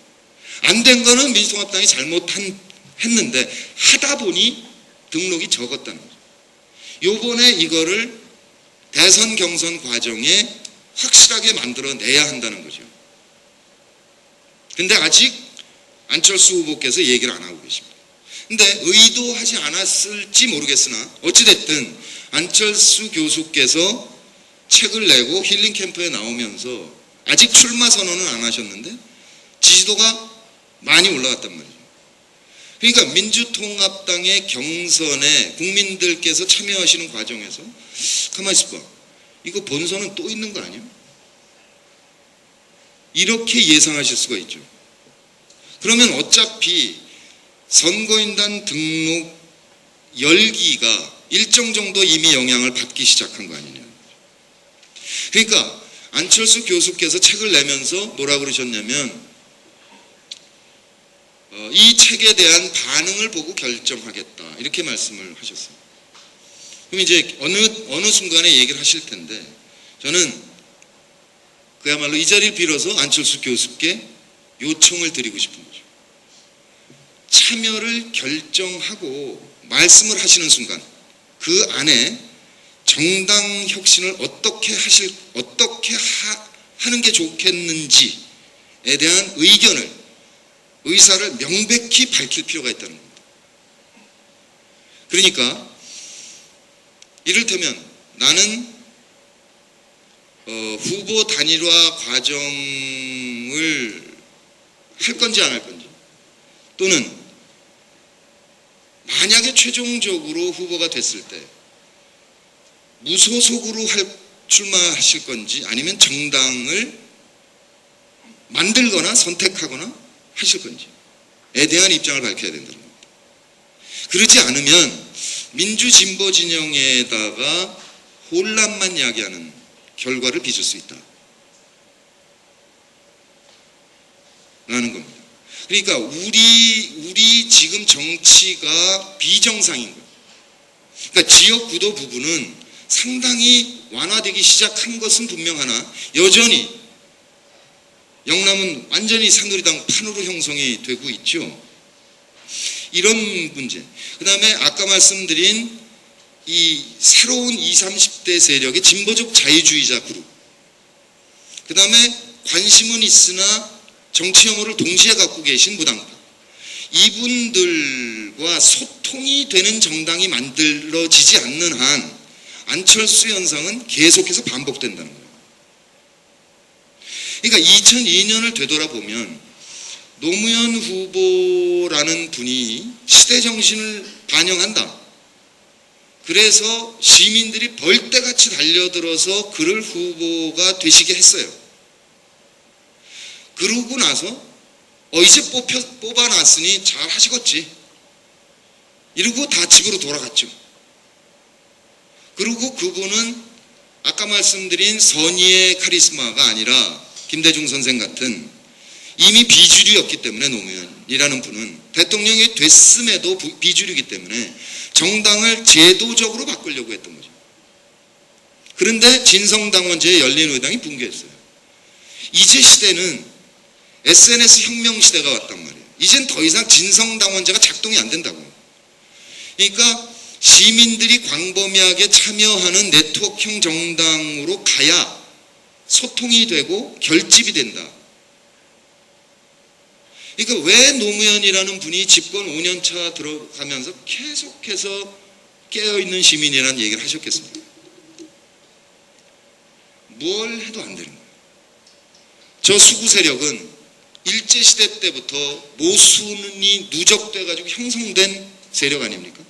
안 된 거는 민주통합당이 잘못했는데 하다 보니 등록이 적었다는 거죠. 요번에 이거를 대선 경선 과정에 확실하게 만들어내야 한다는 거죠. 근데 아직 안철수 후보께서 얘기를 안 하고 계십니다. 근데 의도하지 않았을지 모르겠으나 어찌됐든 안철수 교수께서 책을 내고 힐링 캠프에 나오면서 아직 출마 선언은 안 하셨는데 지지도가 많이 올라갔단 말이죠. 그러니까 민주통합당의 경선에 국민들께서 참여하시는 과정에서 가만히 있어봐. 이거 본선은 또 있는 거 아니에요? 이렇게 예상하실 수가 있죠. 그러면 어차피 선거인단 등록 열기가 일정 정도 이미 영향을 받기 시작한 거 아니냐. 그러니까 안철수 교수께서 책을 내면서 뭐라 그러셨냐면 이 책에 대한 반응을 보고 결정하겠다 이렇게 말씀을 하셨어요. 그럼 이제 어느 순간에 얘기를 하실 텐데 저는 그야말로 이 자리를 빌어서 안철수 교수께 요청을 드리고 싶은 거죠. 참여를 결정하고 말씀을 하시는 순간 그 안에 정당 혁신을 어떻게 하는 게 좋겠는지에 대한 의사를 명백히 밝힐 필요가 있다는 겁니다. 그러니까 이를테면 나는 후보 단일화 과정을 할 건지 안 할 건지 또는 만약에 최종적으로 후보가 됐을 때 무소속으로 출마하실 건지 아니면 정당을 만들거나 선택하거나 하실 건지에 대한 입장을 밝혀야 된다는 겁니다. 그렇지 않으면 민주진보 진영에다가 혼란만 야기하는 결과를 빚을 수 있다 라는 겁니다. 그러니까 우리 지금 정치가 비정상인 거예요. 그러니까 지역구도 부분은 상당히 완화되기 시작한 것은 분명하나 여전히 영남은 완전히 새누리당 판으로 형성이 되고 있죠. 이런 문제. 그 다음에 아까 말씀드린 이 새로운 20, 30대 세력의 진보적 자유주의자 그룹. 그 다음에 관심은 있으나 정치 혐오를 동시에 갖고 계신 무당파. 이분들과 소통이 되는 정당이 만들어지지 않는 한 안철수 현상은 계속해서 반복된다는 거예요. 그러니까 2002년을 되돌아보면 노무현 후보라는 분이 시대 정신을 반영한다. 그래서 시민들이 벌떼같이 달려들어서 그를 후보가 되시게 했어요. 그러고 나서 이제 뽑아놨으니 잘 하시겠지. 이러고 다 집으로 돌아갔죠. 그리고 그분은 아까 말씀드린 선의의 카리스마가 아니라 김대중 선생 같은 이미 비주류였기 때문에 노무현이라는 분은 대통령이 됐음에도 비주류이기 때문에 정당을 제도적으로 바꾸려고 했던 거죠. 그런데 진성당원제의 열린우리당이 붕괴했어요. 이제 시대는 SNS 혁명 시대가 왔단 말이에요. 이젠 더 이상 진성당원제가 작동이 안 된다고. 그러니까 시민들이 광범위하게 참여하는 네트워크형 정당으로 가야 소통이 되고 결집이 된다. 그러니까 왜 노무현이라는 분이 집권 5년차 들어가면서 계속해서 깨어있는 시민이라는 얘기를 하셨겠습니까? 뭘 해도 안 되는 거예요. 저 수구 세력은 일제시대 때부터 모순이 누적돼가지고 형성된 세력 아닙니까?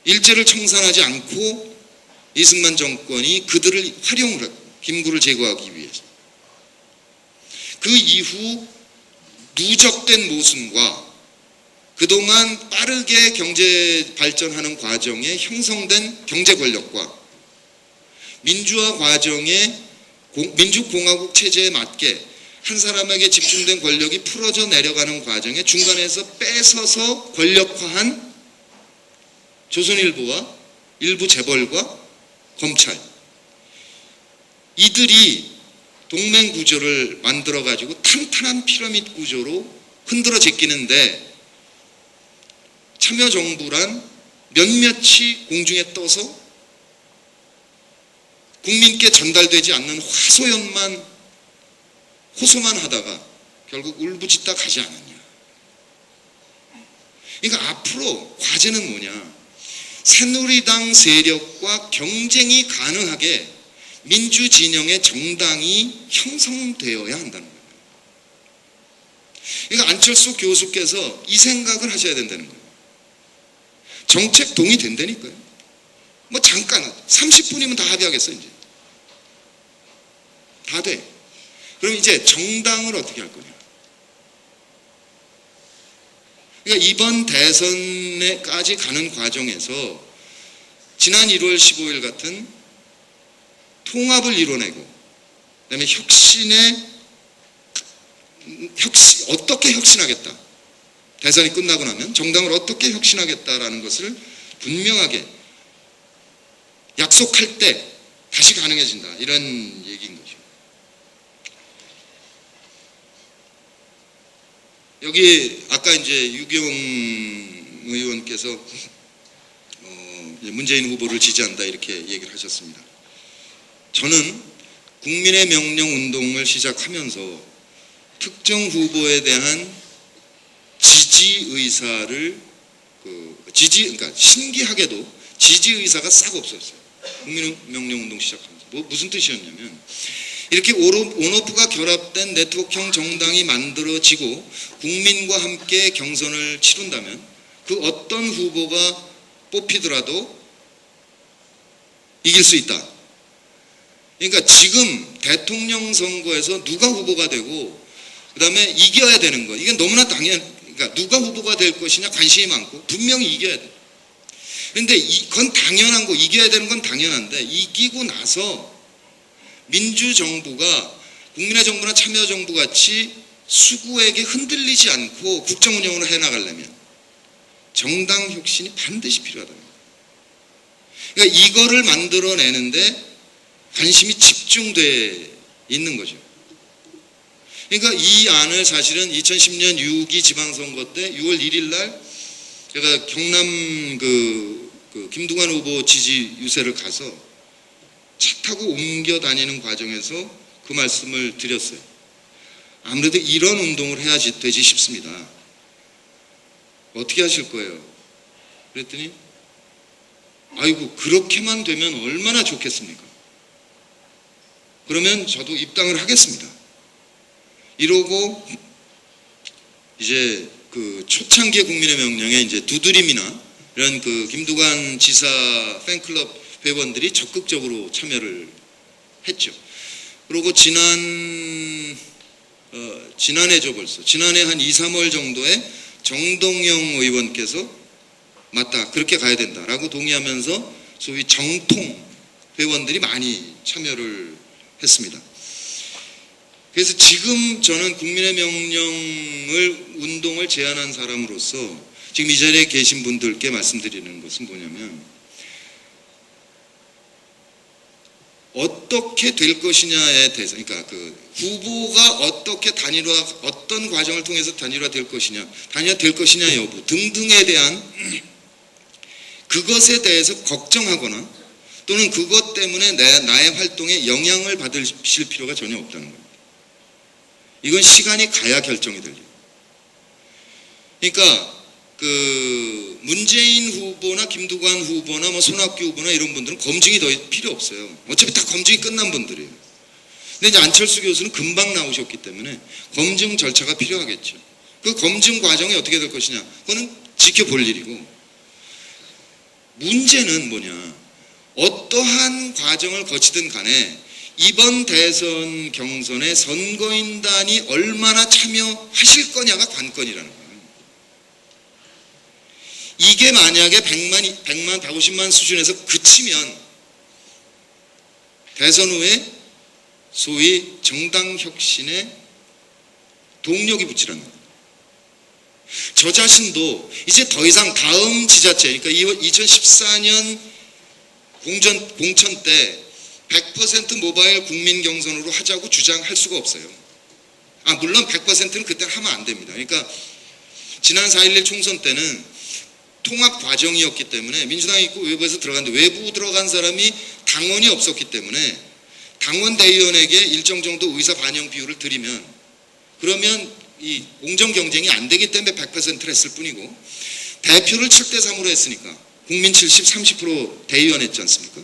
일제를 청산하지 않고 이승만 정권이 그들을 활용을 하고 김구를 제거하기 위해서 그 이후 누적된 모순과 그동안 빠르게 경제 발전하는 과정에 형성된 경제 권력과 민주화 과정에 민주공화국 체제에 맞게 한 사람에게 집중된 권력이 풀어져 내려가는 과정에 중간에서 뺏어서 권력화한 조선일보와 일부 재벌과 검찰, 이들이 동맹 구조를 만들어 가지고 탄탄한 피라미드 구조로 흔들어 제끼는데 참여정부란 몇몇이 공중에 떠서 국민께 전달되지 않는 호소만 하다가 결국 울부짖다 가지 않았냐. 그러니까 앞으로 과제는 뭐냐. 새누리당 세력과 경쟁이 가능하게 민주진영의 정당이 형성되어야 한다는 거예요. 그러니까 안철수 교수께서 이 생각을 하셔야 된다는 거예요. 정책 동의된다니까요. 뭐 잠깐 30분이면 다 합의하겠어요. 이제 다 돼. 그럼 이제 정당을 어떻게 할 거냐. 그러니까 이번 대선에까지 가는 과정에서 지난 1월 15일 같은 통합을 이뤄내고 그다음에 어떻게 혁신하겠다. 대선이 끝나고 나면 정당을 어떻게 혁신하겠다라는 것을 분명하게 약속할 때 다시 가능해진다. 이런 얘기인 거죠. 여기 아까 이제 유경 의원께서 문재인 후보를 지지한다 이렇게 얘기를 하셨습니다. 저는 국민의 명령 운동을 시작하면서 특정 후보에 대한 지지 의사를 그러니까 신기하게도 지지 의사가 싹 없었어요. 국민의 명령 운동 시작하면서 무슨 뜻이었냐면 이렇게 온오프가 결합된 네트워크형 정당이 만들어지고 국민과 함께 경선을 치른다면 그 어떤 후보가 뽑히더라도 이길 수 있다. 그러니까 지금 대통령 선거에서 누가 후보가 되고 그 다음에 이겨야 되는 거. 이게 너무나 그러니까 누가 후보가 될 것이냐 관심이 많고 분명히 이겨야 돼. 그런데 그건 당연한 거, 이겨야 되는 건 당연한데 이기고 나서 민주정부가 국민의 정부나 참여정부 같이 수구에게 흔들리지 않고 국정운영을 해나가려면 정당 혁신이 반드시 필요하다. 그러니까 이거를 만들어내는데 관심이 집중돼 있는 거죠. 그러니까 이 안을 사실은 2010년 6.2 지방선거 때 6월 1일 날 제가 경남 그 김두관 후보 지지 유세를 가서 차 타고 옮겨 다니는 과정에서 그 말씀을 드렸어요. 아무래도 이런 운동을 해야지 되지 싶습니다. 어떻게 하실 거예요? 그랬더니 아이고 그렇게만 되면 얼마나 좋겠습니까? 그러면 저도 입당을 하겠습니다. 이러고 이제 그 초창기의 국민의 명령에 이제 두드림이나 이런 그 김두관 지사 팬클럽 회원들이 적극적으로 참여를 했죠. 그리고 지난해죠 벌써. 지난해 한 2, 3월 정도에 정동영 의원께서 맞다 그렇게 가야 된다라고 동의하면서 소위 정통 회원들이 많이 참여를 했습니다. 그래서 지금 저는 국민의 명령을 운동을 제안한 사람으로서 지금 이 자리에 계신 분들께 말씀드리는 것은 뭐냐면 어떻게 될 것이냐에 대해서 그러니까 그 후보가 어떻게 어떤 과정을 통해서 단일화될 것이냐 단일화될 것이냐 여부 등등에 대한 그것에 대해서 걱정하거나 또는 그것 때문에 나의 활동에 영향을 받으실 필요가 전혀 없다는 겁니다. 이건 시간이 가야 결정이 될 일. 그러니까 그 문재인 후보나 김두관 후보나 뭐 손학규 후보나 이런 분들은 검증이 더 필요 없어요. 어차피 다 검증이 끝난 분들이에요. 근데 이제 안철수 교수는 금방 나오셨기 때문에 검증 절차가 필요하겠죠. 그 검증 과정이 어떻게 될 것이냐, 그거는 지켜볼 일이고, 문제는 뭐냐, 어떠한 과정을 거치든 간에 이번 대선 경선에 선거인단이 얼마나 참여하실 거냐가 관건이라는 거예요. 이게 만약에 100만, 150만 수준에서 그치면 대선 후에 소위 정당 혁신에 동력이 붙이라는 거예요. 저 자신도 이제 더 이상 다음 지자체, 그러니까 2014년 공천 때 100% 모바일 국민 경선으로 하자고 주장할 수가 없어요. 물론 100%는 그때 하면 안 됩니다. 그러니까 지난 4.11 총선 때는 통합 과정이었기 때문에 민주당이 있고 외부에서 들어갔는데 외부 들어간 사람이 당원이 없었기 때문에 당원 대의원에게 일정 정도 의사 반영 비율을 드리면 그러면 이 공정 경쟁이 안 되기 때문에 100%를 했을 뿐이고, 대표를 7대3으로 했으니까 국민 70, 30% 대의원 했지 않습니까?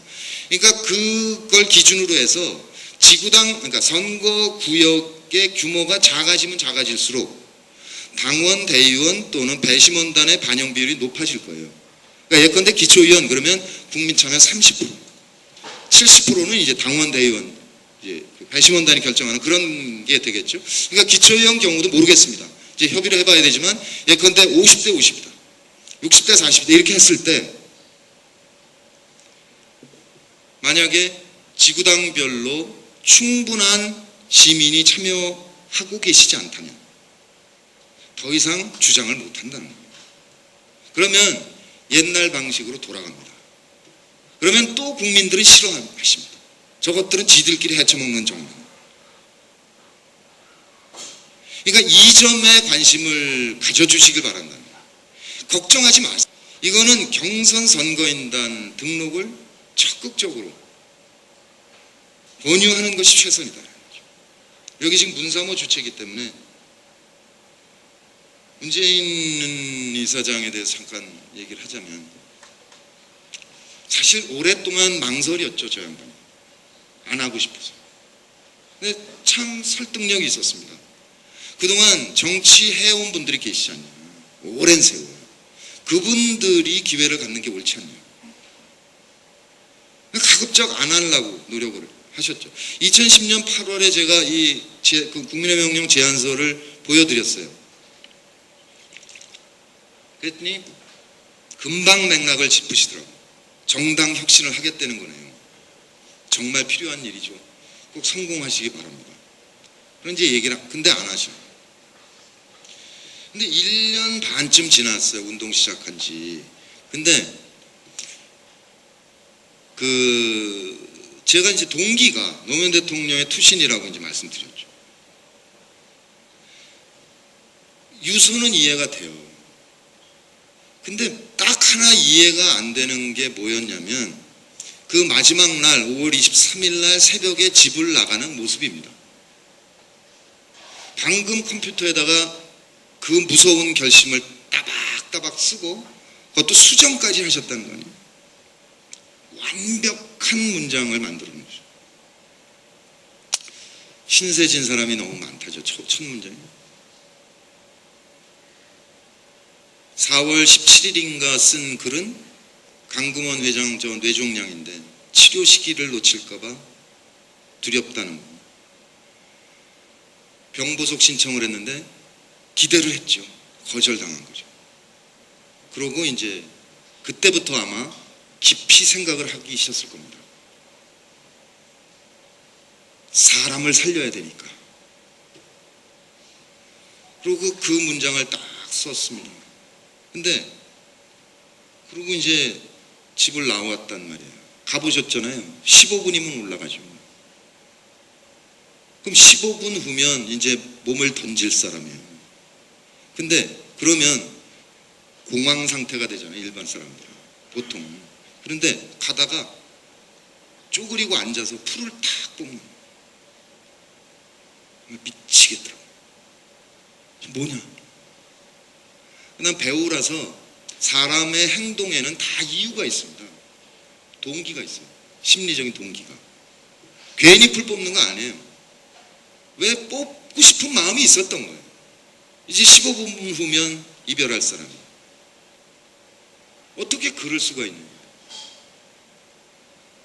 그러니까 그걸 기준으로 해서 지구당, 그러니까 선거구역의 규모가 작아지면 작아질수록 당원, 대의원 또는 배심원단의 반영 비율이 높아질 거예요. 그러니까 예컨대 기초의원 그러면 국민참여 30%, 70%는 이제 당원, 대의원, 이제 배심원단이 결정하는 그런 게 되겠죠. 그러니까 기초의원 경우도 모르겠습니다. 이제 협의를 해봐야 되지만 예컨대 50대 50이다, 60대 40대 이렇게 했을 때 만약에 지구당별로 충분한 시민이 참여하고 계시지 않다면 더 이상 주장을 못한다는 거예요. 그러면 옛날 방식으로 돌아갑니다. 그러면 또 국민들은 싫어하십니다. 저것들은 지들끼리 헤쳐먹는 정당. 그러니까 이 점에 관심을 가져주시길 바란다. 걱정하지 마세요. 이거는 경선 선거인단 등록을 적극적으로 권유하는 것이 최선이다. 여기 지금 문사모 주체이기 때문에 문재인 이사장에 대해서 잠깐 얘기를 하자면, 사실 오랫동안 망설였죠, 저 양반이. 안 하고 싶어서. 근데 참 설득력이 있었습니다. 그동안 정치해온 분들이 계시지 않냐, 오랜 세월. 그분들이 기회를 갖는 게 옳지 않냐. 가급적 안 하려고 노력을 하셨죠. 2010년 8월에 제가 그 국민의 명령 제안서를 보여드렸어요. 그랬더니 금방 맥락을 짚으시더라고요. 정당 혁신을 하겠다는 거네요. 정말 필요한 일이죠. 꼭 성공하시기 바랍니다. 그런 이제 얘기를, 근데 안 하셔. 근데 1년 반쯤 지났어요. 운동 시작한 지. 근데 제가 이제 동기가 노무현 대통령의 투신이라고 이제 말씀드렸죠. 유서는 이해가 돼요. 근데 딱 하나 이해가 안 되는 게 뭐였냐면 그 마지막 날 5월 23일 날 새벽에 집을 나가는 모습입니다. 방금 컴퓨터에다가 그 무서운 결심을 따박따박 쓰고 그것도 수정까지 하셨다는 거 아니에요. 완벽한 문장을 만들어 놓으셨어요. 신세진 사람이 너무 많다죠. 첫 문장이. 4월 17일인가 쓴 글은 강금원 회장 저 뇌종양인데 치료 시기를 놓칠까봐 두렵다는 거. 병보석 신청을 했는데 기대를 했죠. 거절당한 거죠. 그러고 이제 그때부터 아마 깊이 생각을 하기 시작했을 겁니다. 사람을 살려야 되니까. 그리고 그 문장을 딱 썼습니다. 근데 그리고 이제 집을 나왔단 말이에요. 가보셨잖아요. 15분이면 올라가죠. 그럼 15분 후면 이제 몸을 던질 사람이에요. 근데 그러면 공황 상태가 되잖아요. 일반 사람들은 보통. 그런데 가다가 쪼그리고 앉아서 풀을 탁 뽑는 미치겠더라고. 뭐냐? 난 배우라서 사람의 행동에는 다 이유가 있습니다. 동기가 있어요. 심리적인 동기가. 괜히 풀 뽑는 거 아니에요. 왜 뽑고 싶은 마음이 있었던 거예요. 이제 15분 후면 이별할 사람이. 어떻게 그럴 수가 있느냐.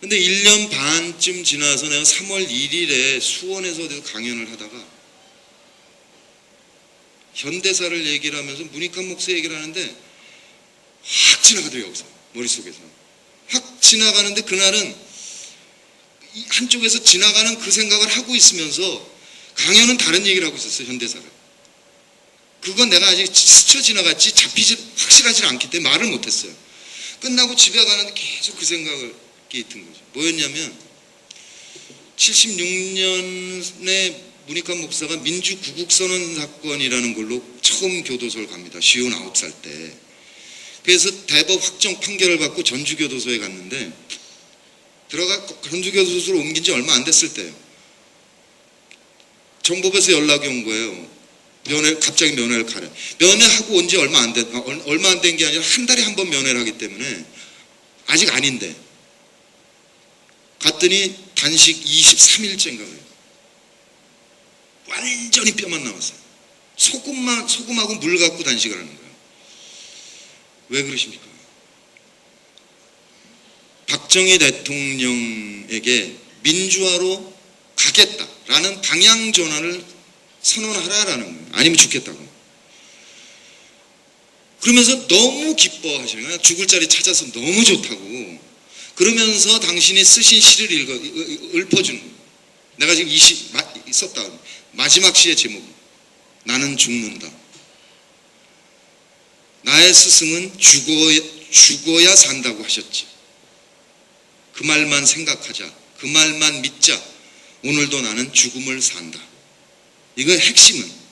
근데 1년 반쯤 지나서 내가 3월 1일에 수원에서 강연을 하다가 현대사를 얘기를 하면서 문익환 목사 얘기를 하는데 확 지나가더라고요. 여기서 머릿속에서 확 지나가는데 그날은 한쪽에서 지나가는 그 생각을 하고 있으면서 강연은 다른 얘기를 하고 있었어요. 현대사를. 그건 내가 아직 스쳐 지나갔지 확실하지 않기 때문에 말을 못했어요. 끝나고 집에 가는데 계속 그 생각을 있던 거죠. 뭐였냐면 76년에 문익환 목사가 민주구국선언 사건이라는 걸로 처음 교도소를 갑니다. 59살 때. 그래서 대법 확정 판결을 받고 전주교도소에 갔는데 전주교도소로 옮긴 지 얼마 안 됐을 때예요. 정법에서 연락이 온 거예요. 갑자기 면회를 가래. 면회하고 온 지 얼마 안 된 게 아니라 한 달에 한 번 면회를 하기 때문에 아직 아닌데 갔더니 단식 23일째인가 그래요. 완전히 뼈만 남았어요. 소금하고 물 갖고 단식을 하는 거예요. 왜 그러십니까? 박정희 대통령에게 민주화로 가겠다라는 방향 전환을 선언하라라는 거예요. 아니면 죽겠다고. 그러면서 너무 기뻐하시는 거예요. 죽을 자리 찾아서 너무 좋다고. 그러면서 당신이 쓰신 시를 읊어주는 거예요. 내가 지금 이 시 썼다. 마지막 시의 제목. 나는 죽는다. 나의 스승은 죽어야 산다고 하셨지. 그 말만 생각하자. 그 말만 믿자. 오늘도 나는 죽음을 산다. 이거 핵심은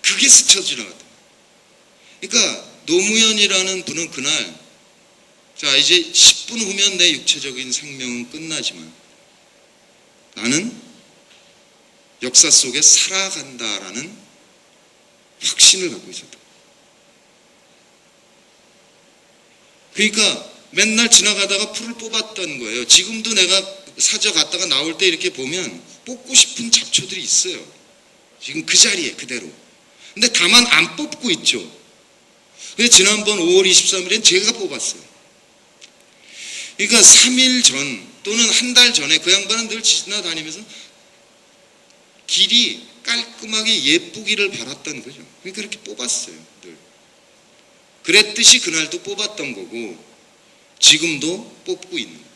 그게 스쳐 지나갔다. 그러니까 노무현이라는 분은 그날 자 이제 10분 후면 내 육체적인 생명은 끝나지만 나는 역사 속에 살아간다라는 확신을 갖고 있었다. 그러니까 맨날 지나가다가 풀을 뽑았던 거예요. 지금도 내가 사저 갔다가 나올 때 이렇게 보면 뽑고 싶은 잡초들이 있어요. 지금 그 자리에 그대로. 근데 다만 안 뽑고 있죠. 그래서 지난번 5월 23일엔 제가 뽑았어요. 그러니까 3일 전 또는 한 달 전에 그 양반은 늘 지나다니면서 길이 깔끔하게 예쁘기를 바랐던 거죠. 그러니까 그렇게 뽑았어요. 늘. 그랬듯이 그날도 뽑았던 거고 지금도 뽑고 있는 거예요.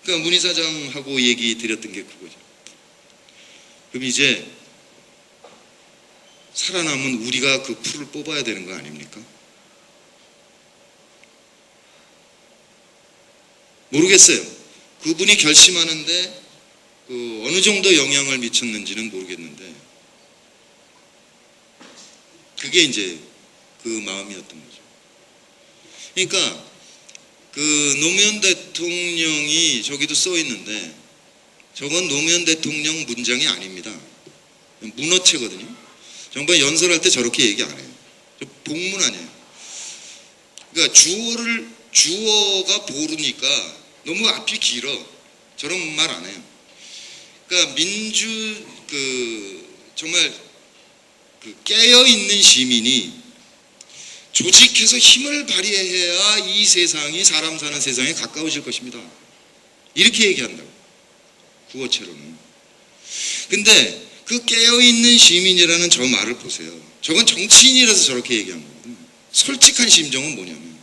그러니까 문 이사장하고 얘기 드렸던 게 그거죠. 그럼 이제 살아남은 우리가 그 풀을 뽑아야 되는 거 아닙니까? 모르겠어요. 그분이 결심하는데 어느 정도 영향을 미쳤는지는 모르겠는데 그게 이제 그 마음이었던 거죠. 그러니까 그 노무현 대통령이 저기도 써 있는데 저건 노무현 대통령 문장이 아닙니다. 문어체거든요. 정말 연설할 때 저렇게 얘기 안 해요. 저 복문 아니에요. 그러니까 주어가 보르니까 너무 앞이 길어. 저런 말 안 해요. 그러니까 정말 깨어 있는 시민이 조직해서 힘을 발휘해야 이 세상이 사람 사는 세상에 가까워질 것입니다. 이렇게 얘기한다고. 구어체로는. 근데 그 깨어있는 시민이라는 저 말을 보세요. 저건 정치인이라서 저렇게 얘기한 거거든요. 솔직한 심정은 뭐냐면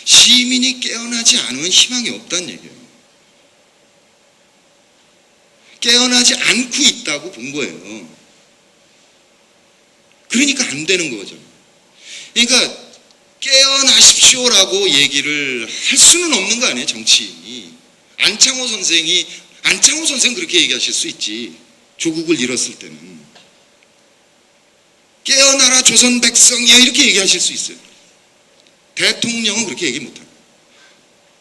시민이 깨어나지 않으면 희망이 없다는 얘기예요. 깨어나지 않고 있다고 본 거예요. 그러니까 안 되는 거죠. 그러니까 깨어나십시오라고 얘기를 할 수는 없는 거 아니에요, 정치인이. 안창호 선생 그렇게 얘기하실 수 있지. 조국을 잃었을 때는. 깨어나라 조선 백성이야 이렇게 얘기하실 수 있어요. 대통령은 그렇게 얘기 못합니다.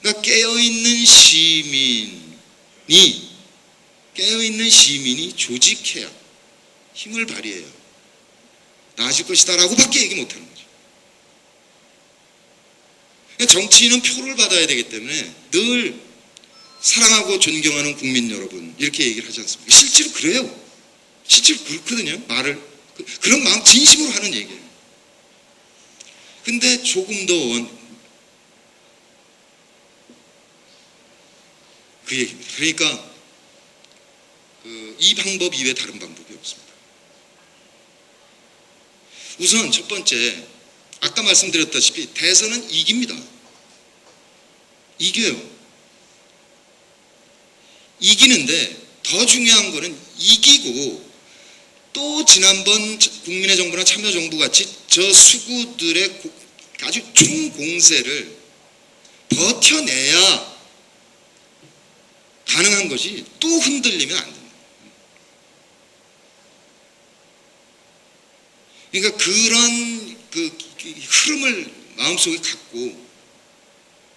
그러니까 깨어있는 시민이 조직해야 힘을 발휘해야 나아질 것이다 라고 밖에 얘기 못하는 거죠. 그러니까 정치인은 표를 받아야 되기 때문에 늘 사랑하고 존경하는 국민 여러분 이렇게 얘기를 하지 않습니까? 실제로 그래요. 실제로 그렇거든요. 그런 마음 진심으로 하는 얘기예요. 근데 조금 더 그 얘기입니다. 그러니까 이 방법 이외에 다른 방법이 없습니다. 우선 첫 번째 아까 말씀드렸다시피 대선은 이깁니다. 이겨요. 이기는데 더 중요한 거는 이기고 또 지난번 국민의 정부나 참여정부 같이 저 수구들의 아주 총공세를 버텨내야 가능한 것이 또 흔들리면 안 됩니다. 그러니까 그런 흐름을 마음속에 갖고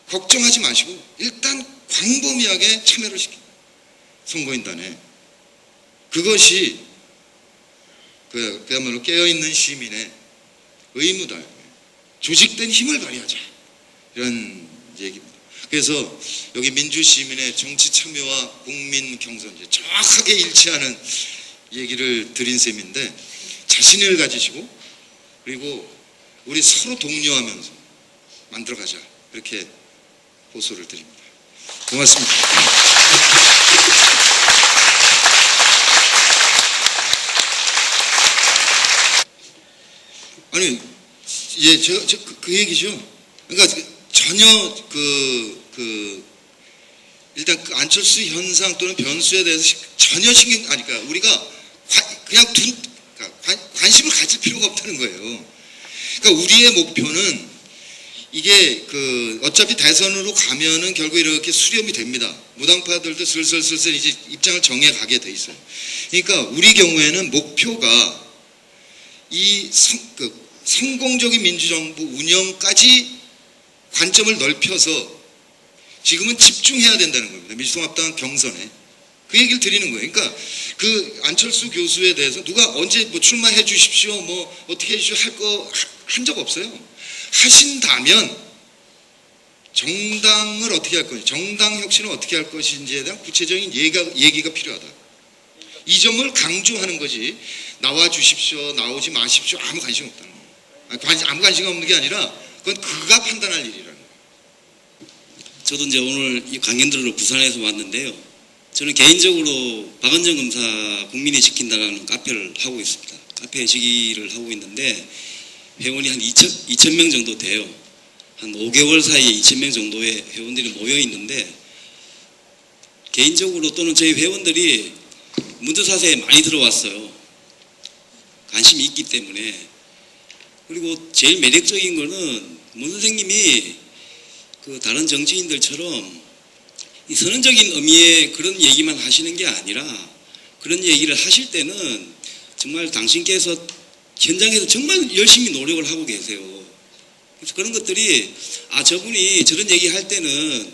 걱정하지 마시고 일단 광범위하게 참여를 시킵니다. 선거인단에. 그것이 그야말로 깨어있는 시민의 의무다. 조직된 힘을 발휘하자. 이런 얘기입니다. 그래서 여기 민주시민의 정치 참여와 국민 경선 정확하게 일치하는 얘기를 드린 셈인데 자신을 가지시고 그리고 우리 서로 독려하면서 만들어가자. 이렇게 호소를 드립니다. 고맙습니다. 아니, 예, 그 얘기죠. 그러니까 전혀 일단 그 안철수 현상 또는 변수에 대해서 전혀 그러니까 우리가 그냥 관심을 가질 필요가 없다는 거예요. 그러니까 우리의 목표는 이게 어차피 대선으로 가면은 결국 이렇게 수렴이 됩니다. 무당파들도 슬슬 이제 입장을 정해 가게 돼 있어요. 그러니까 우리 경우에는 목표가 성공적인 민주정부 운영까지 관점을 넓혀서 지금은 집중해야 된다는 겁니다. 민주통합당 경선에. 그 얘기를 드리는 거예요. 그러니까 안철수 교수에 대해서 누가 언제 출마해 주십시오, 어떻게 해 주십시오 한 적 없어요. 하신다면 정당을 어떻게 할 것인지, 정당 혁신을 어떻게 할 것인지에 대한 구체적인 얘기가 필요하다. 이 점을 강조하는 거지. 나와 주십시오, 나오지 마십시오. 아무 관심 없다는 거예요. 아무 관심 없는 게 아니라 그건 그가 판단할 일이라는 거예요. 저도 이제 오늘 이 강연 들으러 부산에서 왔는데요. 저는 개인적으로 박은정 검사 국민이 지킨다라는 카페를 하고 있습니다. 카페 지기를 하고 있는데 회원이 한 2,000명 정도 돼요. 한 5개월 사이에 2,000명 정도의 회원들이 모여 있는데 개인적으로 또는 저희 회원들이 문두사세에 많이 들어왔어요. 관심이 있기 때문에. 그리고 제일 매력적인 거는 문 선생님이 그 다른 정치인들처럼 이 선언적인 의미의 그런 얘기만 하시는 게 아니라 그런 얘기를 하실 때는 정말 당신께서 현장에서 정말 열심히 노력을 하고 계세요. 그래서 그런 것들이 저분이 저런 얘기 할 때는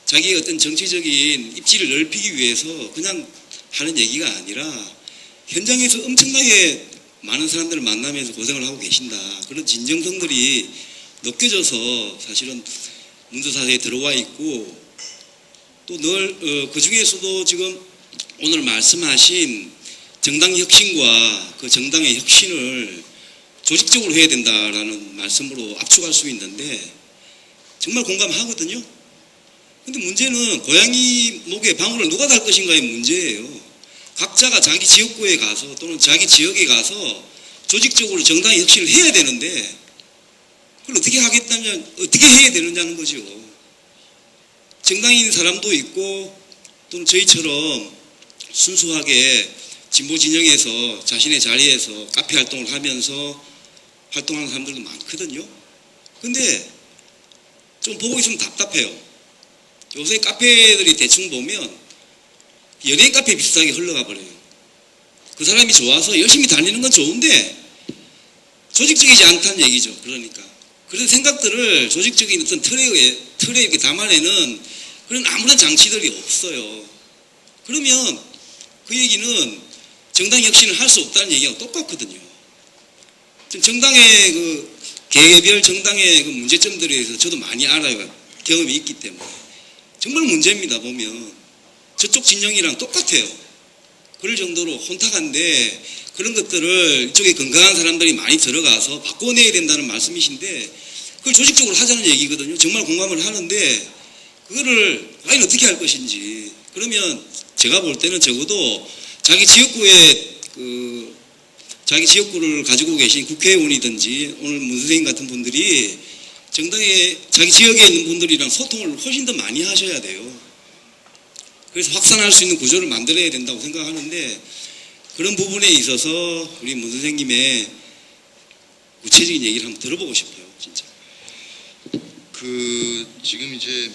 자기의 어떤 정치적인 입지를 넓히기 위해서 그냥 하는 얘기가 아니라 현장에서 엄청나게 많은 사람들을 만나면서 고생을 하고 계신다. 그런 진정성들이 느껴져서 사실은 문두사세에 들어와 있고 또 늘 그 중에서도 지금 오늘 말씀하신 정당 혁신과 그 정당의 혁신을 조직적으로 해야 된다라는 말씀으로 압축할 수 있는데 정말 공감하거든요. 근데 문제는 고양이 목에 방울을 누가 달 것인가의 문제예요. 각자가 자기 지역구에 가서 또는 자기 지역에 가서 조직적으로 정당의 혁신을 해야 되는데 그걸 어떻게 하겠다면 어떻게 해야 되느냐는 거죠. 정당인 사람도 있고 또는 저희처럼 순수하게 진보 진영에서 자신의 자리에서 카페 활동을 하면서 활동하는 사람들도 많거든요. 근데 좀 보고 있으면 답답해요. 요새 카페들이 대충 보면 연예인 카페 비슷하게 흘러가 버려요. 그 사람이 좋아서 열심히 다니는 건 좋은데 조직적이지 않다는 얘기죠. 그러니까 그런 생각들을 조직적인 어떤 틀에 이렇게 담아내는 그런 아무런 장치들이 없어요. 그러면 그 얘기는 정당 혁신을 할 수 없다는 얘기하고 똑같거든요. 정당의 개별 정당의 그 문제점들에 대해서 저도 많이 알아요. 경험이 있기 때문에. 정말 문제입니다. 보면 저쪽 진영이랑 똑같아요. 그럴 정도로 혼탁한데 그런 것들을 이쪽에 건강한 사람들이 많이 들어가서 바꿔내야 된다는 말씀이신데 그걸 조직적으로 하자는 얘기거든요. 정말 공감을 하는데 그거를 과연 어떻게 할 것인지. 그러면 제가 볼 때는 적어도 자기 지역구를 가지고 계신 국회의원이든지 오늘 문 선생님 같은 분들이 정당에 자기 지역에 있는 분들이랑 소통을 훨씬 더 많이 하셔야 돼요. 그래서 확산할 수 있는 구조를 만들어야 된다고 생각하는데 그런 부분에 있어서 우리 문 선생님의 구체적인 얘기를 한번 들어보고 싶어요. 진짜. 지금 이제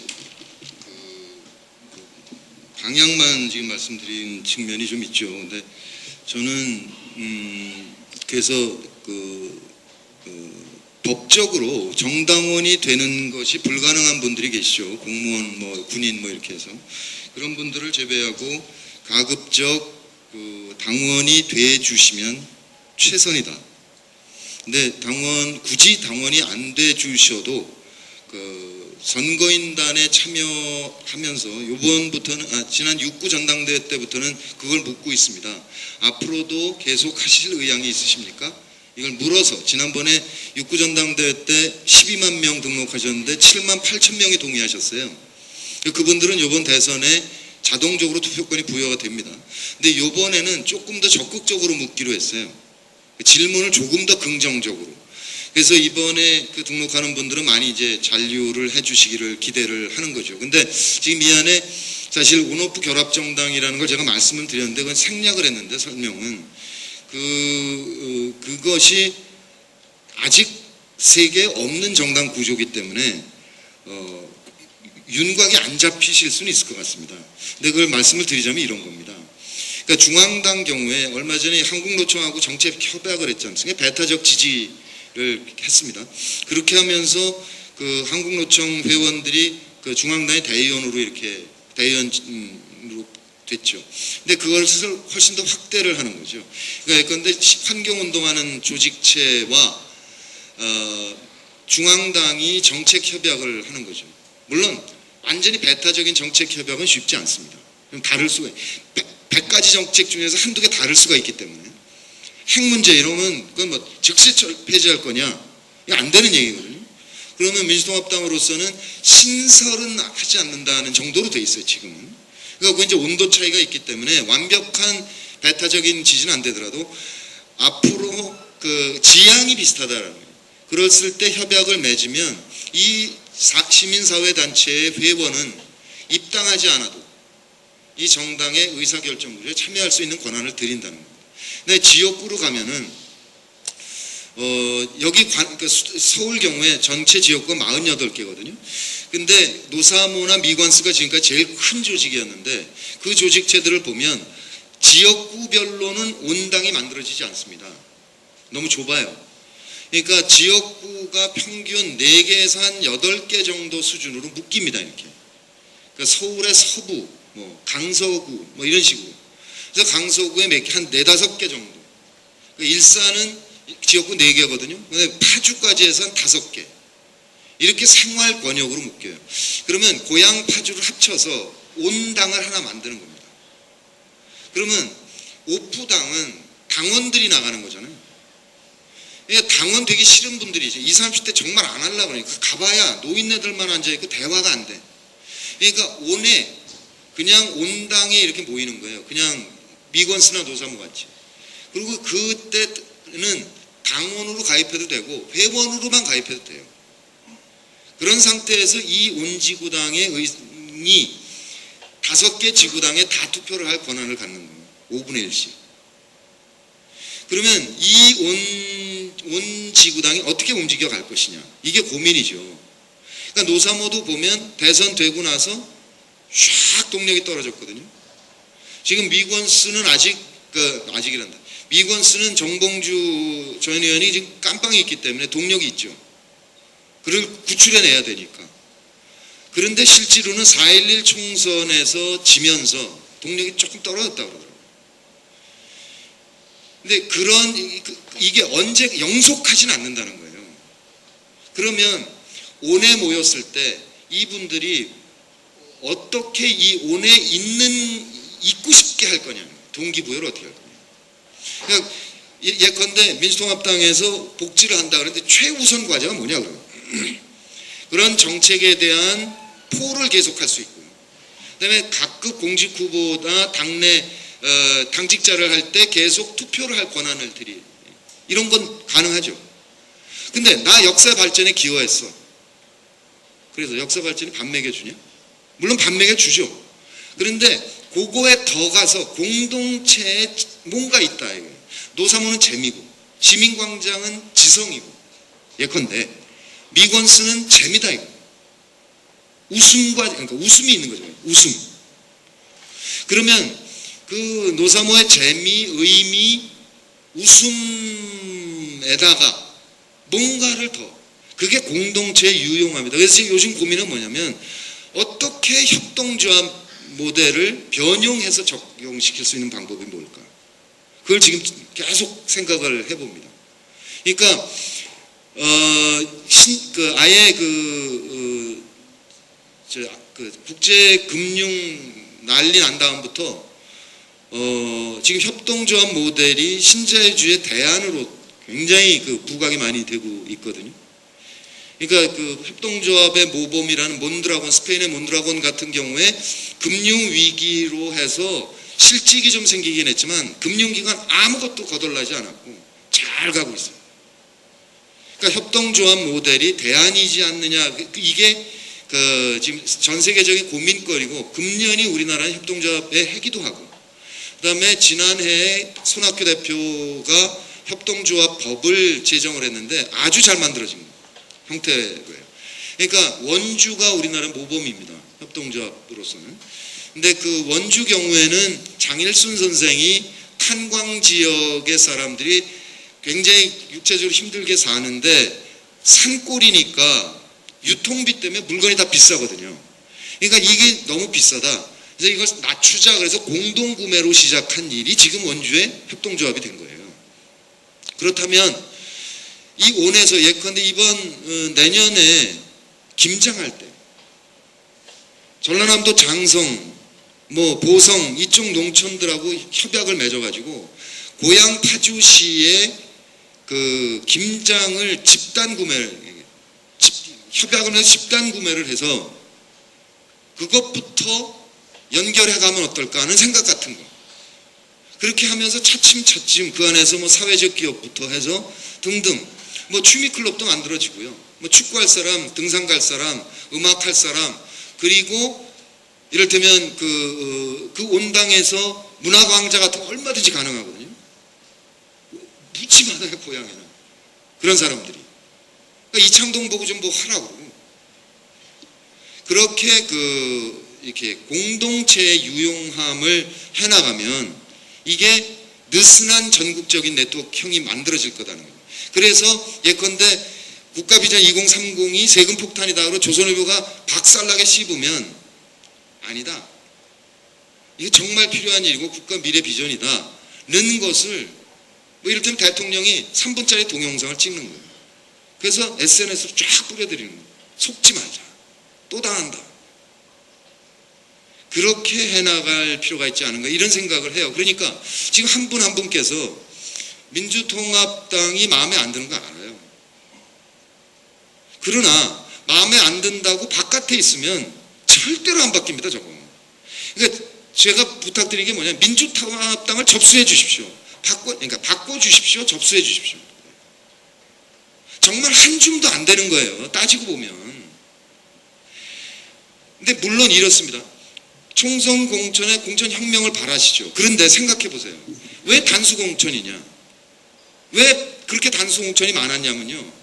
방향만 지금 말씀드린 측면이 좀 있죠. 근데 저는 그래서 법적으로 정당원이 되는 것이 불가능한 분들이 계시죠. 공무원, 군인 이렇게 해서 그런 분들을 제외하고 가급적 당원이 돼 주시면 최선이다. 근데 굳이 당원이 안 돼 주셔도 선거인단에 참여하면서 지난 6구 전당대회 때부터는 그걸 묻고 있습니다. 앞으로도 계속 하실 의향이 있으십니까? 이걸 물어서 지난번에 6구 전당대회 때 12만 명 등록하셨는데 7만 8천 명이 동의하셨어요. 그분들은 이번 대선에 자동적으로 투표권이 부여가 됩니다. 근데 이번에는 조금 더 적극적으로 묻기로 했어요. 질문을 조금 더 긍정적으로. 그래서 이번에 등록하는 분들은 많이 이제 잔류를 해주시기를 기대를 하는 거죠. 근데 지금 이 안에 사실 온오프 결합정당이라는 걸 제가 말씀을 드렸는데 그건 생략을 했는데 설명은 그것이 아직 세계에 없는 정당 구조이기 때문에 윤곽이 안 잡히실 수는 있을 것 같습니다. 근데 그걸 말씀을 드리자면 이런 겁니다. 그러니까 중앙당 경우에 얼마 전에 한국노총하고 정책 협약을 했지 않습니까? 배타적 지지를 했습니다. 그렇게 하면서 한국노총 회원들이 중앙당의 대의원으로 이렇게 대의원으로 됐죠. 근데 그걸 훨씬 더 확대를 하는 거죠. 그러니까 예컨대 환경운동하는 조직체와 중앙당이 정책 협약을 하는 거죠. 물론 완전히 배타적인 정책 협약은 쉽지 않습니다. 다를 수가 100가지 정책 중에서 한두 개 다를 수가 있기 때문에 핵 문제 이러면 그건 즉시 폐지할 거냐? 이거 안 되는 얘기거든요. 그러면 민주통합당으로서는 신설은 하지 않는다는 정도로 돼 있어요, 지금은. 그러니까 이제 온도 차이가 있기 때문에 완벽한 배타적인 지지는 안 되더라도 앞으로 그 지향이 비슷하다라는 거예요. 그랬을 때 협약을 맺으면 이 시민사회단체의 회원은 입당하지 않아도 이 정당의 의사결정구조에 참여할 수 있는 권한을 드린다는 겁니다. 근데 지역구로 가면은 여기 그 서울 경우에 전체 지역구가 48개거든요. 근데 노사모나 미관스가 지금까지 제일 큰 조직이었는데 그 조직체들을 보면 지역구별로는 온당이 만들어지지 않습니다. 너무 좁아요. 그러니까 지역구가 평균 4개에서 한 8개 정도 수준으로 묶입니다. 이렇게. 그러니까 서울의 서부, 뭐 강서구, 뭐 이런 식으로. 그래서 강서구에 몇 개, 한 4-5개 정도. 그러니까 일산은 지역구 4개거든요. 근데 파주까지 해서 한 5개. 이렇게 생활 권역으로 묶여요. 그러면 고향 파주를 합쳐서 온당을 하나 만드는 겁니다. 그러면 오프당은 당원들이 나가는 거잖아요. 그러니까 당원 되기 싫은 분들이 이제 20, 30대 정말 안 하려고 그러니까 가봐야 노인네들만 앉아있고 대화가 안 돼. 그러니까 온에 그냥 온당에 이렇게 모이는 거예요. 그냥 미건스나 노사모 같이. 그리고 그때는 당원으로 가입해도 되고 회원으로만 가입해도 돼요. 그런 상태에서 이 온지구당의 의원이 5개 지구당에 다 투표를 할 권한을 갖는 거예요. 5분의 1씩. 그러면 이 온 지구당이 어떻게 움직여 갈 것이냐. 이게 고민이죠. 그러니까 노사모도 보면 대선 되고 나서 샥 동력이 떨어졌거든요. 지금 미권스는 아직이란다. 미권스는 정봉주 전 의원이 지금 깜빵이 있기 때문에 동력이 있죠. 그를 구출해내야 되니까. 그런데 실제로는 4.11 총선에서 지면서 동력이 조금 떨어졌다고 그러더라고요. 근데 이게 언제 영속하지는 않는다는 거예요. 그러면 온에 모였을 때 이분들이 어떻게 이 온에 있고 싶게 할 거냐. 동기부여를 어떻게 할 거냐. 그러니까 예컨대 민주통합당에서 복지를 한다 그러는데 최우선 과제가 뭐냐 그러면. 그런 정책에 대한 포를 계속할 수 있고요. 그다음에 각급 공직 후보나 당내 당직자를 할 때 계속 투표를 할 권한을 드리. 이런 건 가능하죠. 근데 나 역사 발전에 기여했어. 그래서 역사 발전이 밥 먹여주냐? 물론 밥 먹여주죠. 그런데 그거에 더 가서 공동체에 뭔가 있다 이거예요. 노사모는 재미고 시민광장은 지성이고 예컨대 미권스는 재미다 이거. 그러니까 웃음이 있는 거죠. 웃음. 그러면 그 노사모의 재미, 의미, 웃음에다가 뭔가를 더 그게 공동체의 유용합니다. 그래서 요즘 고민은 뭐냐면 어떻게 협동조합 모델을 변형해서 적용시킬 수 있는 방법이 뭘까? 그걸 지금 계속 생각을 해봅니다. 그러니까 아예 국제 금융 난리 난 다음부터 지금 협동조합 모델이 신자유주의 대안으로 굉장히 부각이 많이 되고 있거든요. 그러니까 협동조합의 모범이라는 몬드라곤, 스페인의 몬드라곤 같은 경우에 금융위기로 해서 실직이 좀 생기긴 했지만 금융기관 아무것도 거덜나지 않았고 잘 가고 있어요. 그러니까 협동조합 모델이 대안이지 않느냐. 이게 지금 전 세계적인 고민거리고 금년이 우리나라는 협동조합의 해기도 하고 그다음에 지난해에 손학규 대표가 협동조합 법을 제정을 했는데 아주 잘 만들어진 형태고요. 그러니까 원주가 우리나라 모범입니다. 협동조합으로서는. 근데 그 원주 경우에는 장일순 선생이 탄광 지역의 사람들이 굉장히 육체적으로 힘들게 사는데 산골이니까 유통비 때문에 물건이 다 비싸거든요. 그러니까 이게 너무 비싸다. 그래서 이걸 낮추자 그래서 공동구매로 시작한 일이 지금 원주의 협동조합이 된 거예요. 그렇다면 이 온에서 예컨대 이번 내년에 김장할 때 전라남도 장성, 보성 이쪽 농촌들하고 협약을 맺어가지고 고향 파주시에 김장을 협약을 해서 집단 구매를 해서 그것부터 연결해가면 어떨까 하는 생각 같은 거. 그렇게 하면서 차츰차츰 그 안에서 뭐 사회적 기업부터 해서 등등 뭐 취미클럽도 만들어지고요. 뭐 축구할 사람, 등산 갈 사람, 음악할 사람, 그리고 이를테면 그 온당에서 문화광자 같은 거 얼마든지 가능하거든요. 묻지마다 고향에는 그런 사람들이. 그러니까 이창동 보고 좀 뭐 하라고. 그렇게 이렇게 공동체의 유용함을 해나가면 이게 느슨한 전국적인 네트워크형이 만들어질 거다는 거예요. 그래서 예컨대 국가비전 2030이 세금 폭탄이다 그러고 조선일보가 박살나게 씹으면 아니다. 이게 정말 필요한 일이고 국가 미래 비전이다는 것을 뭐 이를테면 대통령이 3분짜리 동영상을 찍는 거예요. 그래서 SNS로 쫙 뿌려드리는 거예요. 속지 말자. 또 당한다. 그렇게 해나갈 필요가 있지 않은가 이런 생각을 해요. 그러니까 지금 한 분 한 분께서 민주통합당이 마음에 안 드는 거 알아요. 그러나 마음에 안 든다고 바깥에 있으면 절대로 안 바뀝니다. 저거. 그러니까 제가 부탁드리는 게 뭐냐면 민주통합당을 접수해 주십시오. 그러니까 바꿔주십시오. 접수해 주십시오. 정말 한 줌도 안 되는 거예요. 따지고 보면. 근데 물론 이렇습니다. 총선 공천에 공천혁명을 바라시죠. 그런데 생각해 보세요. 왜 단수공천이냐? 왜 그렇게 단수공천이 많았냐면요.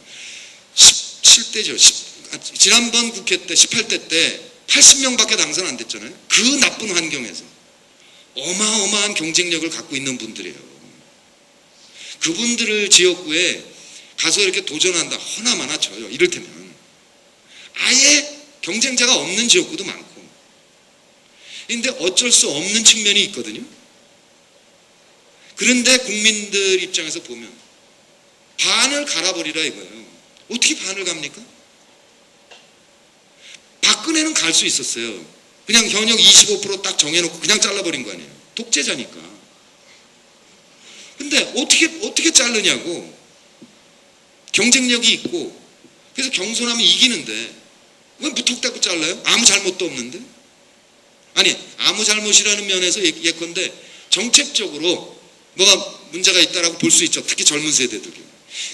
17대죠. 지난번 국회 때 18대 때 80명밖에 당선 안 됐잖아요. 그 나쁜 환경에서 어마어마한 경쟁력을 갖고 있는 분들이에요. 그분들을 지역구에 가서 이렇게 도전한다. 허나마나 져요. 이를테면 아예 경쟁자가 없는 지역구도 많고. 근데 어쩔 수 없는 측면이 있거든요. 그런데 국민들 입장에서 보면 반을 갈아버리라 이거예요. 어떻게 반을 갑니까? 박근혜는 갈 수 있었어요. 그냥 현역 25% 딱 정해놓고 그냥 잘라버린 거 아니에요. 독재자니까. 근데 어떻게 자르냐고. 경쟁력이 있고 그래서 경선하면 이기는데 왜 무턱대고 잘라요? 아무 잘못도 없는데. 아니 아무 잘못이라는 면에서 예컨대 정책적으로 뭐가 문제가 있다라고 볼 수 있죠. 특히 젊은 세대들이.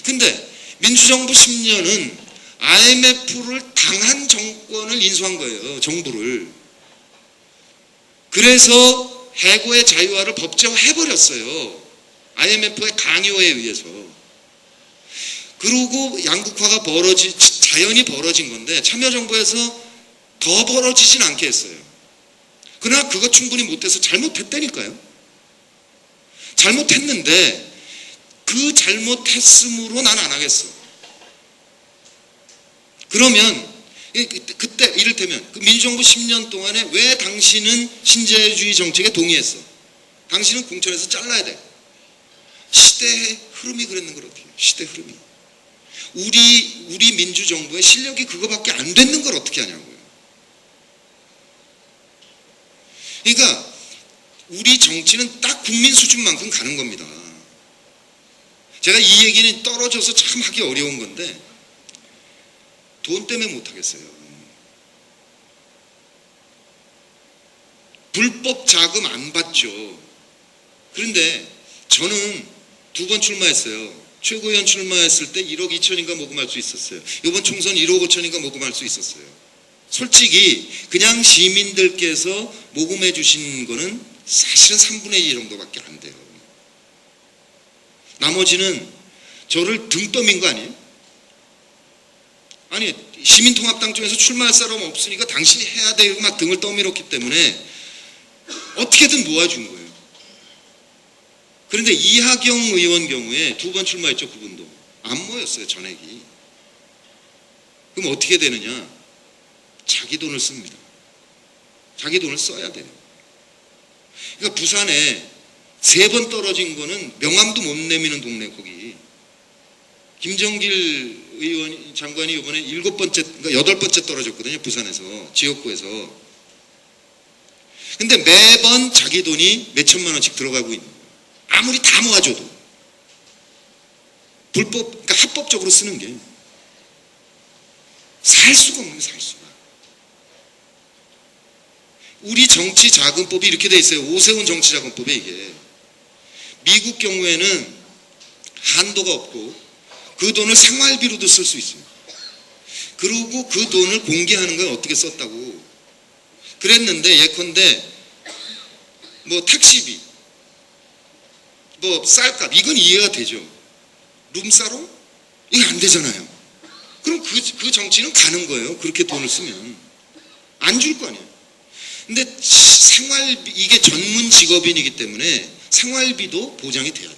근데 민주정부 10년은 IMF를 당한 정권을 인수한 거예요. 정부를. 그래서 해고의 자유화를 법제화해버렸어요. IMF의 강요에 의해서. 그리고 양극화가 자연히 벌어진 건데 참여정부에서 더 벌어지진 않게 했어요. 그러나 그거 충분히 못해서 잘못했다니까요. 잘못했는데 그 잘못했음으로 난 안 하겠어. 그러면 그때 이를테면 그 민주정부 10년 동안에 왜 당신은 신자유주의 정책에 동의했어? 당신은 공천에서 잘라야 돼. 시대의 흐름이 그랬는 걸 어떻게 해요? 시대 흐름이. 우리 민주정부의 실력이 그거밖에 안 되는 걸 어떻게 하냐고요. 그러니까 우리 정치는 딱 국민 수준만큼 가는 겁니다. 제가 이 얘기는 떨어져서 참 하기 어려운 건데 돈 때문에 못 하겠어요. 불법 자금 안 받죠. 그런데 저는 2번 출마했어요. 최고위원 출마했을 때 1억 2천인가 모금할 수 있었어요. 이번 총선 1억 5천인가 모금할 수 있었어요. 솔직히 그냥 시민들께서 모금해 주신 거는 사실은 3분의 2 정도밖에 안 돼요. 나머지는 저를 등 떠민 거 아니에요? 아니 시민통합당 쪽에서 출마할 사람 없으니까 당신이 해야 되고 막 등을 떠밀었기 때문에 어떻게든 모아준 거예요. 그런데 이하경 의원 경우에 2번 출마했죠. 그분도 안 모였어요. 전액이. 그럼 어떻게 되느냐? 자기 돈을 씁니다. 자기 돈을 써야 돼요. 그러니까 부산에 3번 떨어진 거는 명함도 못 내미는 동네. 거기 김정길 의원 장관이 이번에 7번째, 그러니까 8번째 떨어졌거든요. 부산에서 지역구에서. 근데 매번 자기 돈이 몇 천만 원씩 들어가고 있는 거예요. 아무리 다 모아줘도 불법, 그러니까 합법적으로 쓰는 게 살 수가 없는 살 수가. 우리 정치자금법이 이렇게 돼 있어요. 오세훈 정치자금법에 이게. 미국 경우에는 한도가 없고 그 돈을 생활비로도 쓸 수 있어요. 그리고 그 돈을 공개하는 건 어떻게 썼다고 그랬는데, 예컨대 뭐 택시비, 뭐 쌀값, 이건 이해가 되죠. 룸사롱? 이거 안 되잖아요. 그럼 그 정치는 가는 거예요. 그렇게 돈을 쓰면 안 줄 거 아니에요. 근데 생활비, 이게 전문 직업인이기 때문에 생활비도 보장이 돼야 돼요.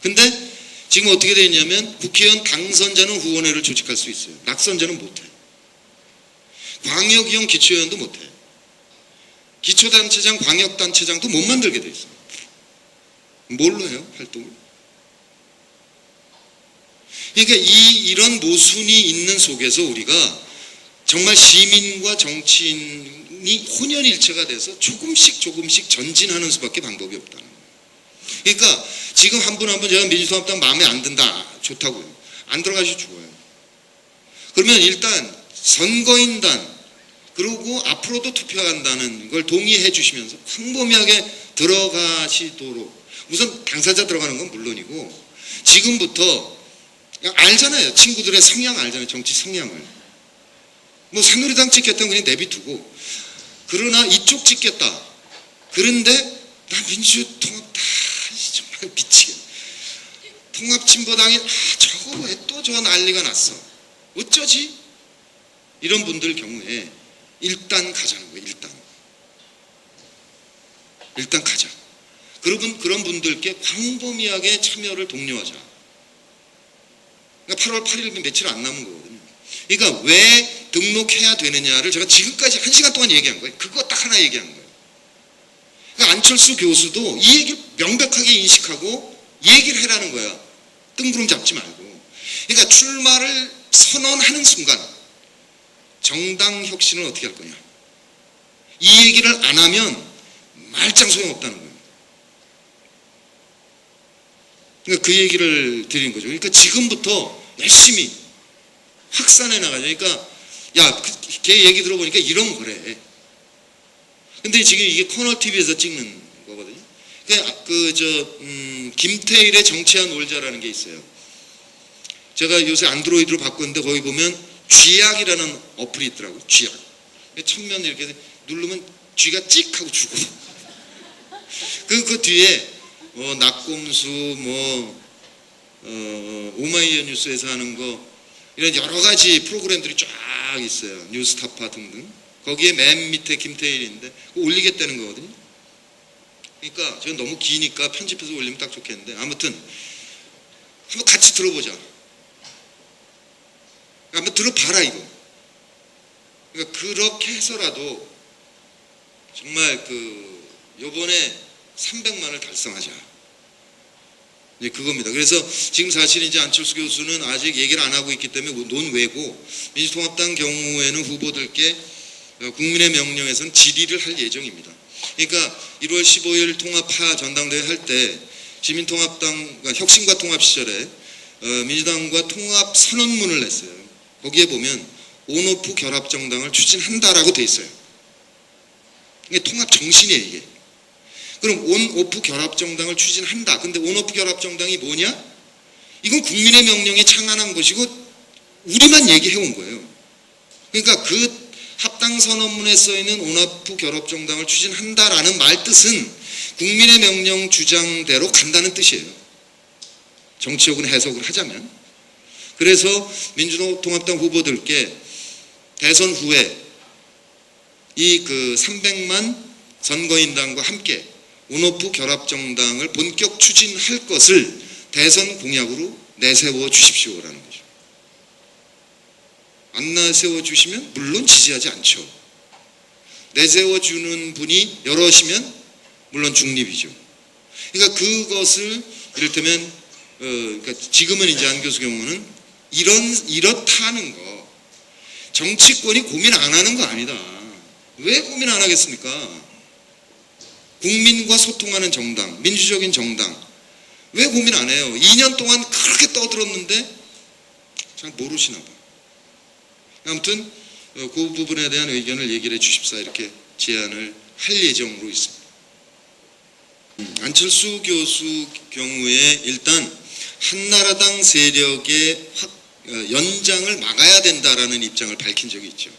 근데 지금 어떻게 되어 있냐면 국회의원 당선자는 후원회를 조직할 수 있어요. 낙선자는 못해요. 광역위원 기초의원도 못해요. 기초단체장, 광역단체장도 못 만들게 돼 있어요. 뭘로 해요? 활동을? 그러니까 이런 모순이 있는 속에서 우리가 정말 시민과 정치인이 혼연일체가 돼서 조금씩 전진하는 수밖에 방법이 없다는 거예요. 그러니까 지금 한 분 한 분 제가 민주통합당 마음에 안 든다, 좋다고요. 안 들어가시 죽어요. 그러면 일단 선거인단, 그리고 앞으로도 투표한다는 걸 동의해 주시면서 광범위하게 들어가시도록, 우선 당사자 들어가는 건 물론이고 지금부터 알잖아요. 친구들의 성향 알잖아요. 정치 성향을. 뭐 새누리당 찍겠다면 그냥 내비두고, 그러나 이쪽 찍겠다. 그런데 나 민주통합당 정말 미치겠네. 통합진보당이 저거 왜 또 저 난리가 났어. 어쩌지? 이런 분들 경우에 일단 가자는 거예요. 일단 가자. 그런 분들께 광범위하게 참여를 독려하자. 그러니까 8월 8일 며칠 안 남은 거거든요. 그러니까 왜 등록해야 되느냐를 제가 지금까지 1시간 동안 얘기한 거예요. 그거 딱 하나 얘기한 거예요. 그러니까 안철수 교수도 이 얘기를 명백하게 인식하고 얘기를 해라는 거야. 뜬구름 잡지 말고. 그러니까 출마를 선언하는 순간 정당 혁신을 어떻게 할 거냐. 이 얘기를 안 하면 말짱 소용없다는 거예요. 그러니까 그 얘기를 드리는 거죠. 그러니까 지금부터 열심히 확산해 나가죠. 그러니까 걔 얘기 들어보니까 이런 거래. 근데 지금 이게 코너 TV에서 찍는 거거든요. 김태일의 정치한 놀자라는 게 있어요. 제가 요새 안드로이드로 바꿨는데 거기 보면 쥐약이라는 어플이 있더라고요. 쥐약. 천면 이렇게 누르면 쥐가 찍 하고 죽어. 그 뒤에 낙곰수, 오마이뉴 뉴스에서 하는 거, 이런 여러 가지 프로그램들이 쫙 있어요. 뉴스타파 등등. 거기에 맨 밑에 김태일인데 올리겠다는 거거든요. 그러니까 저는 너무 기니까 편집해서 올리면 딱 좋겠는데, 아무튼 한번 같이 들어보자. 한번 들어봐라 이거. 그러니까 그렇게 해서라도 정말 요번에 300만을 달성하자. 이제 그겁니다. 그래서 지금 사실 이제 안철수 교수는 아직 얘기를 안 하고 있기 때문에 논외고, 민주통합당 경우에는 후보들께 국민의 명령에서는 질의를 할 예정입니다. 그러니까 1월 15일 통합파 전당대회 할 때 시민통합당, 그러니까 혁신과 통합 시절에 민주당과 통합 선언문을 냈어요. 거기에 보면 온오프 결합정당을 추진한다라고 돼 있어요. 이게 통합 정신이에요, 이게. 그럼 온오프 결합정당을 추진한다. 근데 온오프 결합정당이 뭐냐? 이건 국민의 명령에 창안한 것이고 우리만 얘기해온 거예요. 그러니까 그 합당선언문에 써있는 온오프 결합정당을 추진한다라는 말뜻은 국민의 명령 주장대로 간다는 뜻이에요. 정치적인 해석을 하자면. 그래서 민주통합당 후보들께 대선 후에 이 300만 선거인단과 함께 온오프 결합정당을 본격 추진할 것을 대선 공약으로 내세워 주십시오라는 거죠. 안 내세워 주시면 물론 지지하지 않죠. 내세워 주는 분이 여럿이면 물론 중립이죠. 그러니까 그것을 이를테면 그러니까 지금은 이제 안 교수 경우는 이렇다는 거, 정치권이 고민 안 하는 거 아니다. 왜 고민 안 하겠습니까? 국민과 소통하는 정당, 민주적인 정당, 왜 고민 안 해요? 2년 동안 그렇게 떠들었는데 잘 모르시나 봐. 아무튼 그 부분에 대한 의견을 얘기를 해 주십사 이렇게 제안을 할 예정으로 있습니다. 안철수 교수 경우에 일단 한나라당 세력의 연장을 막아야 된다라는 입장을 밝힌 적이 있죠.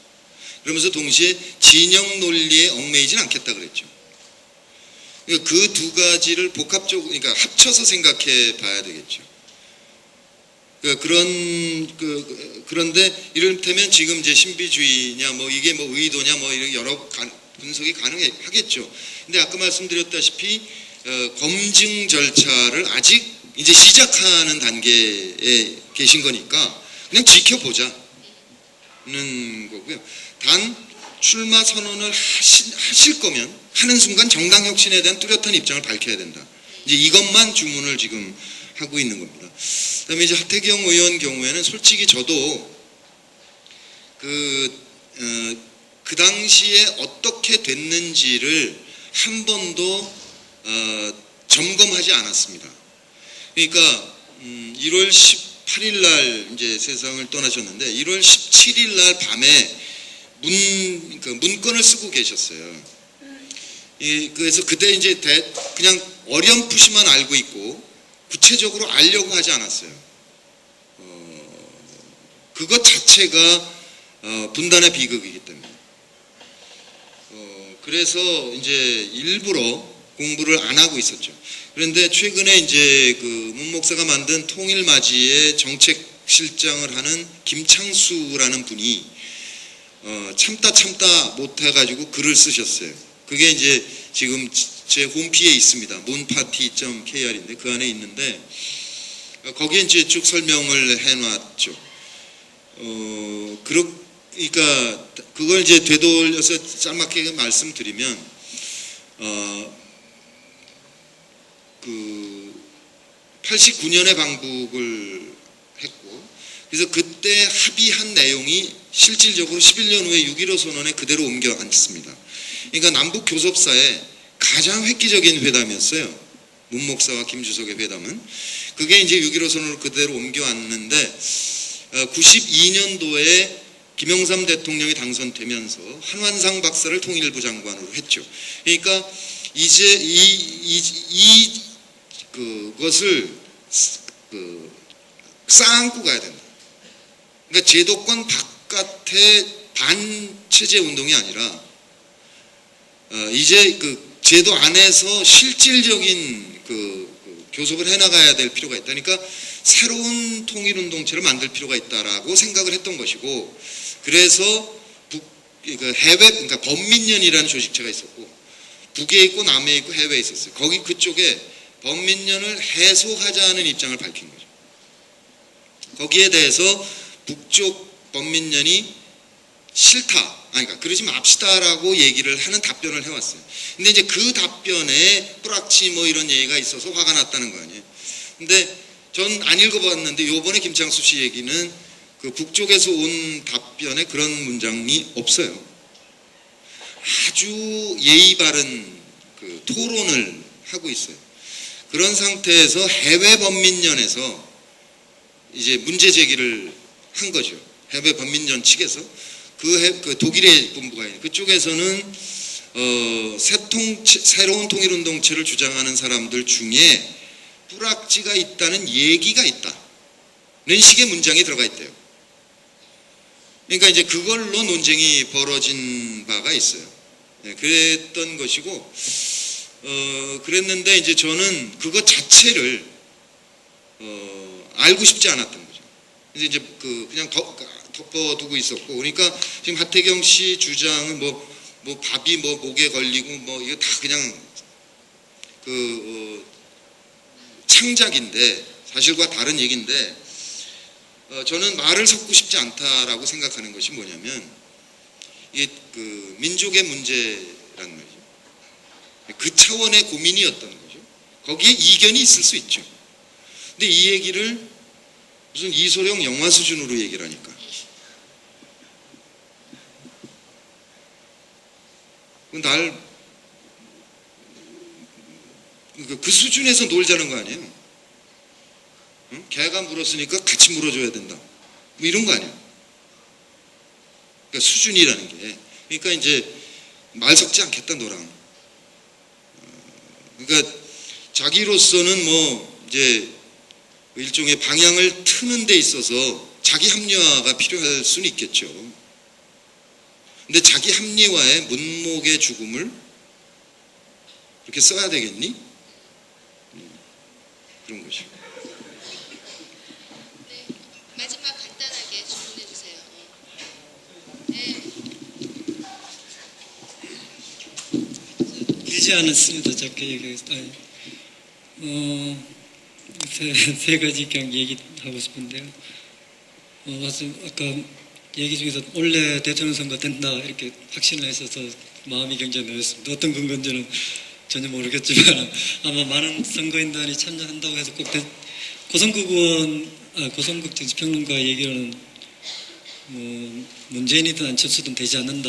그러면서 동시에 진영 논리에 얽매이진 않겠다 그랬죠. 그러니까 그 두 가지를 복합적으로, 그러니까 합쳐서 생각해 봐야 되겠죠. 그러니까 그런데 이를테면 지금 이제 신비주의냐, 뭐 이게 뭐 의도냐, 뭐 이런 여러 분석이 가능하겠죠. 근데 아까 말씀드렸다시피 검증 절차를 아직 이제 시작하는 단계에 계신 거니까 그냥 지켜보자는 거고요. 단 출마 선언을 하실 거면 하는 순간 정당 혁신에 대한 뚜렷한 입장을 밝혀야 된다. 이제 이것만 주문을 지금 하고 있는 겁니다. 그다음에 이제 하태경 의원 경우에는 솔직히 저도 그 당시에 어떻게 됐는지를 한 번도 점검하지 않았습니다. 그러니까 1월 18일 날 이제 세상을 떠나셨는데 1월 17일 날 밤에 문건을 쓰고 계셨어요. 그래서 그때 이제 그냥 어렴풋이만 알고 있고 구체적으로 알려고 하지 않았어요. 그것 자체가 분단의 비극이기 때문에. 그래서 이제 일부러 공부를 안 하고 있었죠. 그런데 최근에 이제 그 문 목사가 만든 통일맞이의 정책실장을 하는 김창수라는 분이 참다 못해가지고 글을 쓰셨어요. 그게 이제 지금 제 홈피에 있습니다. moonparty.kr인데 그 안에 있는데 거기에 이제 쭉 설명을 해놨죠. 그러니까 그걸 이제 되돌려서 짤막하게 말씀드리면 그 89년에 방북을 했고 그래서 그때 합의한 내용이 실질적으로 11년 후에 6.15 선언에 그대로 옮겨 앉습니다. 그러니까 남북 교섭사에 가장 획기적인 회담이었어요. 문 목사와 김주석의 회담은. 그게 이제 6.15 선언을 그대로 옮겨 앉는데 92년도에 김영삼 대통령이 당선되면서 한완상 박사를 통일부 장관으로 했죠. 그러니까 이제 그것을 쌓아안고 가야 된다. 그러니까 제도권 바깥의 반체제 운동이 아니라 이제 그 제도 안에서 실질적인 그 교섭을 해나가야 될 필요가 있다. 그러니까 새로운 통일운동체를 만들 필요가 있다라고 생각을 했던 것이고, 그래서 그러니까 범민련이라는 조직체가 있었고, 북에 있고 남에 있고 해외에 있었어요. 거기 그쪽에 범민련을 해소하자는 입장을 밝힌 거죠. 거기에 대해서 북쪽 범민련이 싫다. 그러니까 그러지 맙시다라고 얘기를 하는 답변을 해왔어요. 근데 이제 그 답변에 뿌락치 뭐 이런 얘기가 있어서 화가 났다는 거 아니에요. 근데 전 안 읽어봤는데 요번에 김창수 씨 얘기는 그 북쪽에서 온 답변에 그런 문장이 없어요. 아주 예의 바른 그 토론을 하고 있어요. 그런 상태에서 해외 범민련에서 이제 문제 제기를 한 거죠. 해외 범민련 측에서 그 독일의 본부가 있는 그쪽에서는 새로운 통일운동체를 주장하는 사람들 중에 뿌락지가 있다는 얘기가 있다는 식의 문장이 들어가 있대요. 그러니까 이제 그걸로 논쟁이 벌어진 바가 있어요. 네, 그랬던 것이고, 그랬는데 이제 저는 그것 자체를 알고 싶지 않았던 거죠. 그래서 이제 그냥 덮어두고 있었고, 그러니까 지금 하태경 씨 주장은 뭐 밥이 뭐 목에 걸리고 뭐 이거 다 그냥 창작인데 사실과 다른 얘기인데, 저는 말을 섞고 싶지 않다라고 생각하는 것이 뭐냐면 이게 그 민족의 문제란 말이죠. 그 차원의 고민이었던 거죠. 거기에 이견이 있을 수 있죠. 근데 이 얘기를 무슨 이소룡 영화 수준으로 얘기를 하니까 그 수준에서 놀자는 거 아니에요. 응? 개가 물었으니까 같이 물어줘야 된다. 뭐 이런 거 아니에요. 그러니까 수준이라는 게. 그러니까 이제 말 섞지 않겠다 너랑. 그러니까 자기로서는 뭐 이제 일종의 방향을 트는 데 있어서 자기 합리화가 필요할 수는 있겠죠. 근데 자기 합리화에 문목의 죽음을 그렇게 써야 되겠니? 그런 거죠. 네, 마지막 간단하게 질문해 주세요. 네. 길지 않았습니다. 짧게 얘기해서. 세 가지 그냥 얘기하고 싶은데요. 아까 얘기 중에서 원래 대통령 선거 된다 이렇게 확신을 했어서 마음이 굉장히 놓였습니다. 어떤 근거인지는 전혀 모르겠지만 아마 많은 선거인단이 참여한다고 해서 꼭 고성국 정치평론가 얘기로는 문재인이든 안철수든 되지 않는다.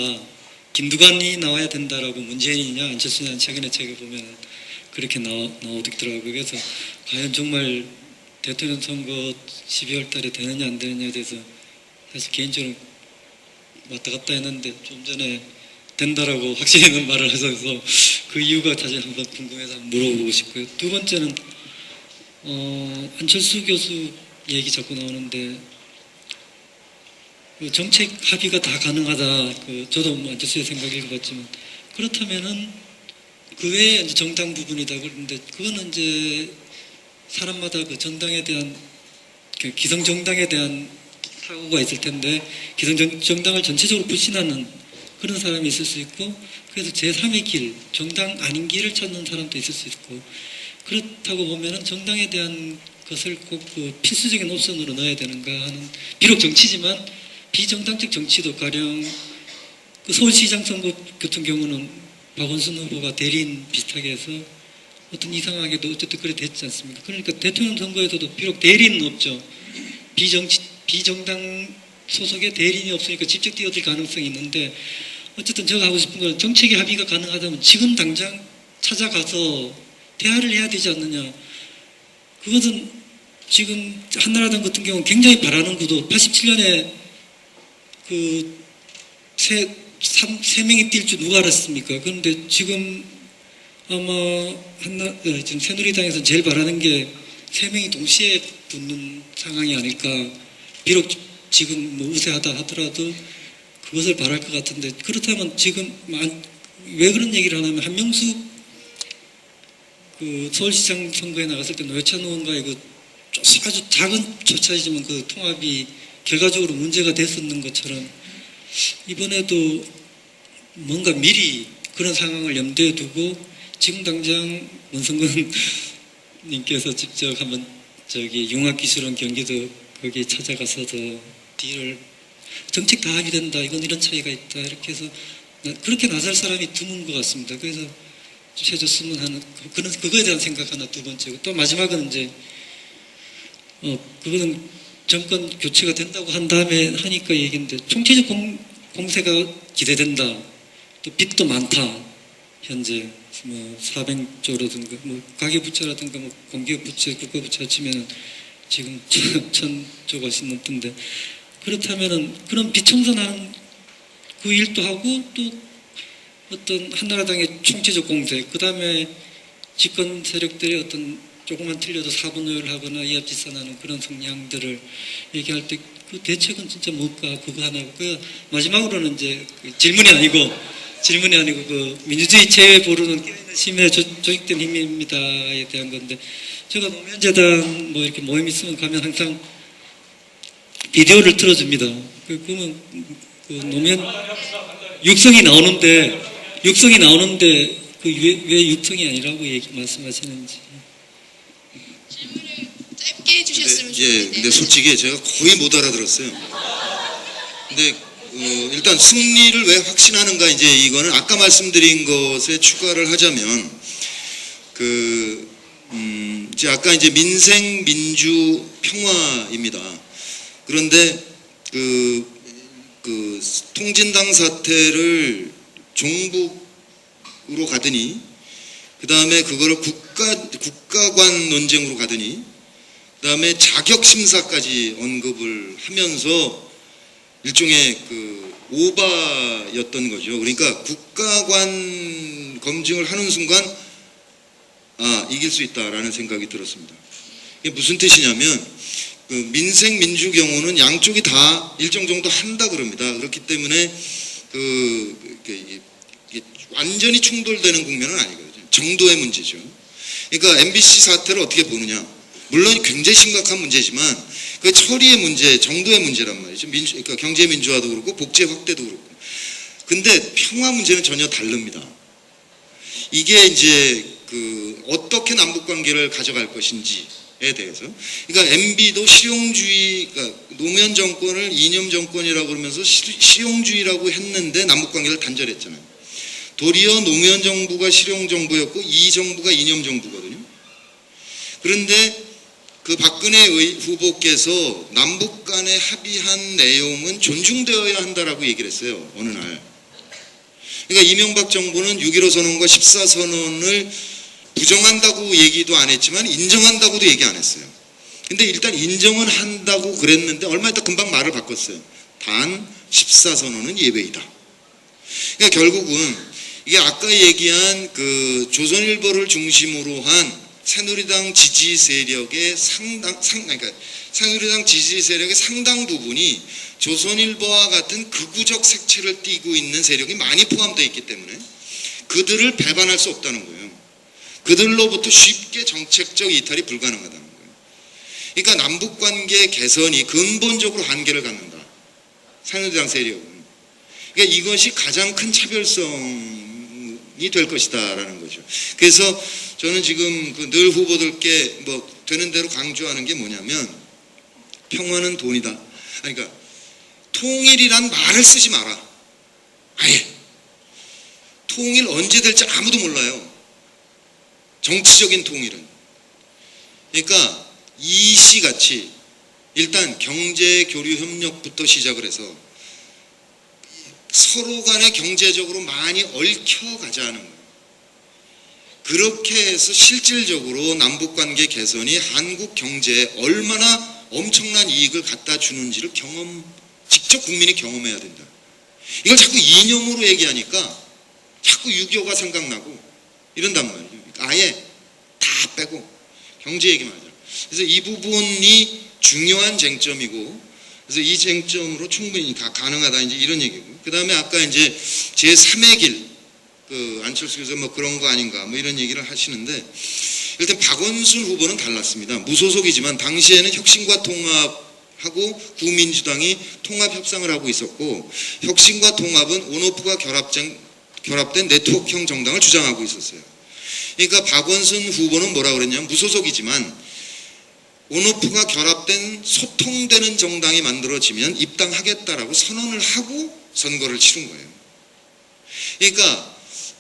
김두관이 나와야 된다라고 문재인이냐 안철수냐 최근에 책을 보면 그렇게 나오더라고요. 그래서 과연 정말 대통령 선거 12월 달에 되느냐 안 되느냐에 대해서 사실 개인적으로 왔다 갔다 했는데 좀 전에 된다라고 확실히 있는 말을 하셔서 그 이유가 사실 한번 궁금해서 한번 물어보고 싶고요. 두 번째는 안철수 교수 얘기 자꾸 나오는데 정책 합의가 다 가능하다. 저도 뭐 안철수의 생각 읽어봤지만 그렇다면은 그 외에 이제 정당 부분이다 그러는데 그거는 이제 사람마다 그 정당에 대한 기성 정당에 대한 사고가 있을 텐데 기성 정당을 전체적으로 불신하는 그런 사람이 있을 수 있고 그래서 제3의 길, 정당 아닌 길을 찾는 사람도 있을 수 있고 그렇다고 보면은 정당에 대한 것을 꼭 필수적인 옵션으로 넣어야 되는가 하는 비록 정치지만 비정당적 정치도 가령 그 서울시장 선거 같은 경우는 박원순 후보가 대리인 비슷하게 해서 어떤 이상하게도 어쨌든 그래 됐지 않습니까? 그러니까 대통령 선거에서도 비록 대리인은 없죠. 비정당 소속의 대리인이 없으니까 직접 뛰어들 가능성이 있는데 어쨌든 제가 하고 싶은 건 정책의 합의가 가능하다면 지금 당장 찾아가서 대화를 해야 되지 않느냐. 그것은 지금 한나라당 같은 경우는 굉장히 바라는 구도 87년에 세 명이 뛸 줄 누가 알았습니까? 그런데 지금 아마 지금 새누리당에서 제일 바라는 게 세 명이 동시에 붙는 상황이 아닐까. 비록 지금 뭐 우세하다 하더라도 그것을 바랄 것 같은데 그렇다면 지금 왜 그런 얘기를 하냐면 한명숙 서울시장 선거에 나갔을 때 노회찬 의원과의 아주 작은 조차이지만 그 통합이 결과적으로 문제가 됐었는 것처럼 이번에도 뭔가 미리 그런 상황을 염두에 두고 지금 당장 문성근 님께서 직접 한번 융합기술원 경기도 거기 찾아가서도 딜을 정책 다 합의된다 이건 이런 차이가 있다 이렇게 해서 그렇게 나설 사람이 드문 것 같습니다. 그래서 해줬으면 하는 그거에 대한 생각 하나 두 번째고 또 마지막은 이제 그거는 정권 교체가 된다고 한 다음에 하니까 얘기인데 총체적 공세가 기대된다. 또 빚도 많다. 현재 뭐 400조라든가 뭐 가계부채라든가 뭐 공기업부채, 국가부채 합치면 지금 1000조가 훨씬 넘던데 그렇다면은 그런 빚 청산하는 그 일도 하고 또 어떤 한나라당의 총체적 공세 그 다음에 집권 세력들의 어떤 조금만 틀려도 사분을 하거나 이합집산하는 그런 성향들을 얘기할 때 그 대책은 진짜 뭘까 그거 하나고 그 마지막으로는 이제 질문이 아니고 그 민주주의 체외 보루는 심해 조직된 힘입니다에 대한 건데 제가 노무현재단 뭐 이렇게 모임 있으면 가면 항상 비디오를 틀어줍니다. 그러면 노무현 육성이 나오는데 왜 육성이 아니라고 말씀하시는지. 질문을 짧게 해주셨으면 예, 좋겠는데. 근데 솔직히 제가 거의 못 알아들었어요. 근데 일단 승리를 왜 확신하는가 이제 이거는 아까 말씀드린 것에 추가를 하자면 이제 아까 이제 민생 민주 평화입니다. 그런데 통진당 사태를 종북으로 가더니 그 다음에 그거를 국가관 논쟁으로 가더니 그 다음에 자격심사까지 언급을 하면서 일종의 오바였던 거죠. 그러니까 국가관 검증을 하는 순간 이길 수 있다라는 생각이 들었습니다. 이게 무슨 뜻이냐면 그 민생 민주 경우는 양쪽이 다 일정 정도 한다 그럽니다. 그렇기 때문에 이게 완전히 충돌되는 국면은 아니거든요. 정도의 문제죠. 그러니까 MBC 사태를 어떻게 보느냐. 물론 굉장히 심각한 문제지만 그 처리의 문제, 정도의 문제란 말이죠. 그러니까 경제 민주화도 그렇고 복제 확대도 그렇고. 근데 평화 문제는 전혀 다릅니다. 이게 이제 어떻게 남북 관계를 가져갈 것인지에 대해서. 그러니까 MB도 실용주의, 그러니까 노무현 정권을 이념 정권이라고 그러면서 실용주의라고 했는데 남북 관계를 단절했잖아요. 도리어 노무현 정부가 실용 정부였고 이 정부가 이념 정부거든요. 그런데 그 박근혜 후보께서 남북 간에 합의한 내용은 존중되어야 한다라고 얘기를 했어요. 어느 날. 그러니까 이명박 정부는 6.15 선언과 14선언을 부정한다고 얘기도 안 했지만 인정한다고도 얘기 안 했어요. 근데 일단 인정은 한다고 그랬는데 얼마 있다 금방 말을 바꿨어요. 단 14선언은 예외이다. 그러니까 결국은 이게 아까 얘기한 그 조선일보를 중심으로 한 새누리당 지지 세력의 그러니까 새누리당 지지 세력의 상당 부분이 조선일보와 같은 극우적 색채를 띠고 있는 세력이 많이 포함되어 있기 때문에 그들을 배반할 수 없다는 거예요. 그들로부터 쉽게 정책적 이탈이 불가능하다는 거예요. 그러니까 남북관계 개선이 근본적으로 한계를 갖는다. 새누리당 세력은. 그러니까 이것이 가장 큰 차별성이 될 것이다라는 거죠. 그래서 저는 지금 늘 후보들께 뭐 되는 대로 강조하는 게 뭐냐면 평화는 돈이다. 그러니까 통일이란 말을 쓰지 마라. 아예. 통일 언제 될지 아무도 몰라요. 정치적인 통일은. 그러니까 이 시같이 일단 경제 교류 협력부터 시작을 해서 서로 간에 경제적으로 많이 얽혀가자는 거예요. 그렇게 해서 실질적으로 남북관계 개선이 한국 경제에 얼마나 엄청난 이익을 갖다 주는지를 직접 국민이 경험해야 된다. 이걸 자꾸 이념으로 얘기하니까 자꾸 6.25가 생각나고 이런단 말이에요. 아예 다 빼고 경제 얘기만 하자. 그래서 이 부분이 중요한 쟁점이고 그래서 이 쟁점으로 충분히 가능하다 이제 이런 얘기고. 그 다음에 아까 이제 제3의 길 안철수 교수 뭐 그런 거 아닌가 뭐 이런 얘기를 하시는데 일단 박원순 후보는 달랐습니다. 무소속이지만 당시에는 혁신과 통합하고 구민주당이 통합 협상을 하고 있었고 혁신과 통합은 온오프가 결합된 네트워크형 정당을 주장하고 있었어요. 그러니까 박원순 후보는 뭐라 그랬냐면 무소속이지만 온오프가 결합된 소통되는 정당이 만들어지면 입당하겠다라고 선언을 하고 선거를 치른 거예요. 그러니까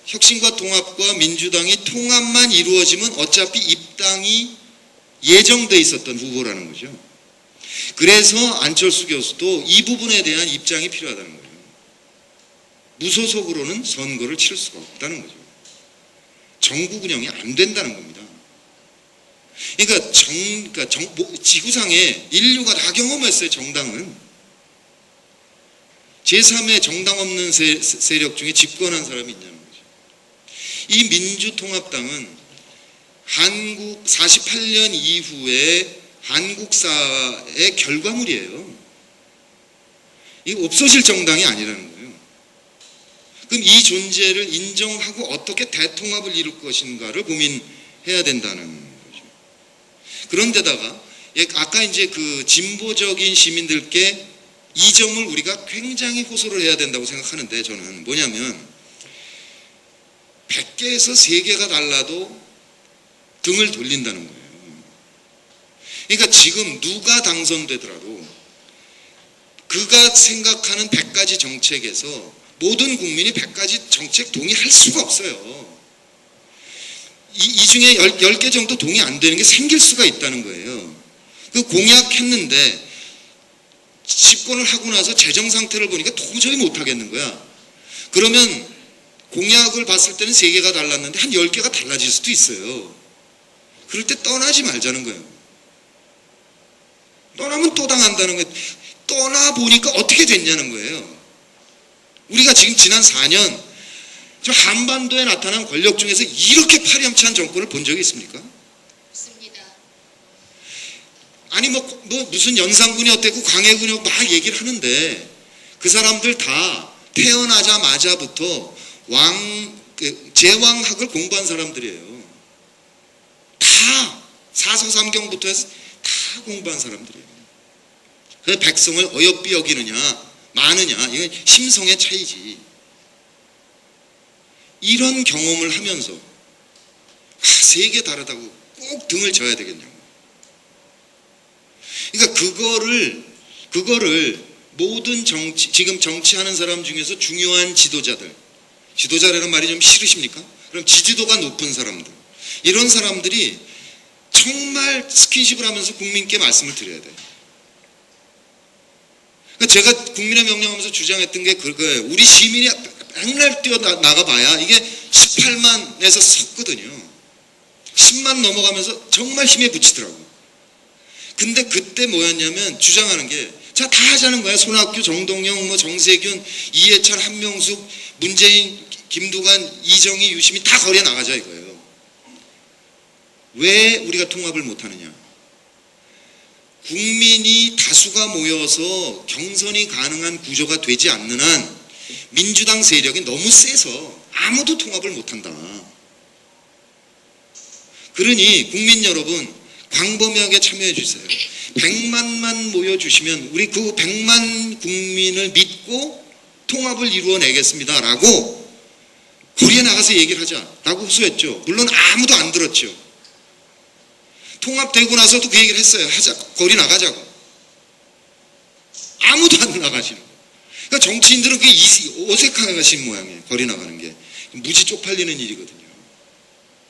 혁신과 통합과 민주당이 통합만 이루어지면 어차피 입당이 예정돼 있었던 후보라는 거죠. 그래서 안철수 교수도 이 부분에 대한 입장이 필요하다는 거예요. 무소속으로는 선거를 치를 수가 없다는 거죠. 정국 운영이 안 된다는 겁니다. 그러니까 지구상에 인류가 다 경험했어요. 정당은. 제3의 정당 없는 세력 중에 집권한 사람이 있냐는 거죠. 이 민주통합당은 한국 48년 이후에 한국사의 결과물이에요. 이게 없어질 정당이 아니라는 거예요. 그럼 이 존재를 인정하고 어떻게 대통합을 이룰 것인가를 고민해야 된다는 거죠. 그런데다가 아까 이제 그 진보적인 시민들께 이 점을 우리가 굉장히 호소를 해야 된다고 생각하는데 저는 뭐냐면 100개에서 3개가 달라도 등을 돌린다는 거예요. 그러니까 지금 누가 당선되더라도 그가 생각하는 100가지 정책에서 모든 국민이 100가지 정책 동의할 수가 없어요. 이 중에 10개 정도 동의 안 되는 게 생길 수가 있다는 거예요. 그 공약했는데 집권을 하고 나서 재정 상태를 보니까 도저히 못 하겠는 거야. 그러면 공약을 봤을 때는 3개가 달랐는데 한 10개가 달라질 수도 있어요. 그럴 때 떠나지 말자는 거예요. 떠나면 또 당한다는 거예요. 떠나보니까 어떻게 됐냐는 거예요. 우리가 지금 지난 4년 지금 한반도에 나타난 권력 중에서 이렇게 파렴치한 정권을 본 적이 있습니까? 없습니다. 아니 뭐 무슨 연산군이 어땠고 광해군이 막 얘기를 하는데 그 사람들 다 태어나자마자부터 제왕학을 공부한 사람들이에요. 다 사서삼경부터 해서 다 공부한 사람들이에요. 그래서 백성을 어여삐 여기느냐 마느냐 이건 심성의 차이지. 이런 경험을 하면서 세계 다르다고 꼭 등을 져야 되겠냐고. 그러니까 그거를 모든 지금 정치하는 사람 중에서 중요한 지도자라는 말이 좀 싫으십니까? 그럼 지지도가 높은 사람들, 이런 사람들이 정말 스킨십을 하면서 국민께 말씀을 드려야 돼요. 그러니까 제가 국민의 명령하면서 주장했던 게 그거예요. 우리 시민이 백날 뛰어나가봐야 이게 18만에서 섰거든요. 10만 넘어가면서 정말 힘에 부치더라고요. 근데 그때 뭐였냐면 주장하는 게 자, 다 하자는 거야. 손학규, 정동영, 뭐 정세균, 이해찬, 한명숙, 문재인, 김두관, 이정희, 유시민 다 거리에 나가자 이거예요. 왜 우리가 통합을 못하느냐? 국민이 다수가 모여서 경선이 가능한 구조가 되지 않는 한 민주당 세력이 너무 세서 아무도 통합을 못한다. 그러니 국민 여러분 광범위하게 참여해 주세요. 100만만 모여주시면 우리 그 100만 국민을 믿고 통합을 이루어내겠습니다 라고 거리에 나가서 얘기를 하자 라고 호소했죠. 물론 아무도 안 들었죠. 통합되고 나서도 그 얘기를 했어요. 하자, 거리 나가자고. 아무도 안 나가시는 거예요. 그러니까 정치인들은 그게 어색하신 모양이에요. 거리 나가는 게 무지 쪽팔리는 일이거든요.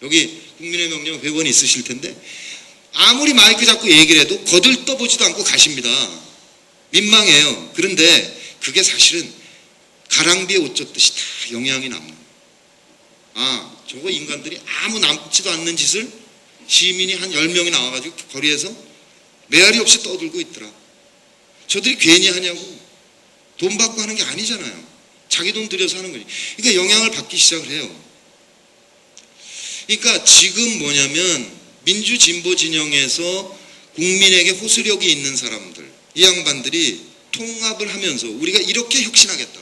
여기 국민의 명령 회원이 있으실 텐데 아무리 마이크 잡고 얘기를 해도 거들떠보지도 않고 가십니다. 민망해요. 그런데 그게 사실은 가랑비에 옷 젖듯이 다 영향이 남는. 아, 저거 인간들이 아무 남지도 않는 짓을 시민이 한 10명이 나와가지고 거리에서 메아리 없이 떠들고 있더라. 저들이 괜히 하냐고. 돈 받고 하는 게 아니잖아요. 자기 돈 들여서 하는 거지. 그러니까 영향을 받기 시작을 해요. 그러니까 지금 뭐냐면 민주 진보 진영에서 국민에게 호소력이 있는 사람들, 이 양반들이 통합을 하면서 우리가 이렇게 혁신하겠다.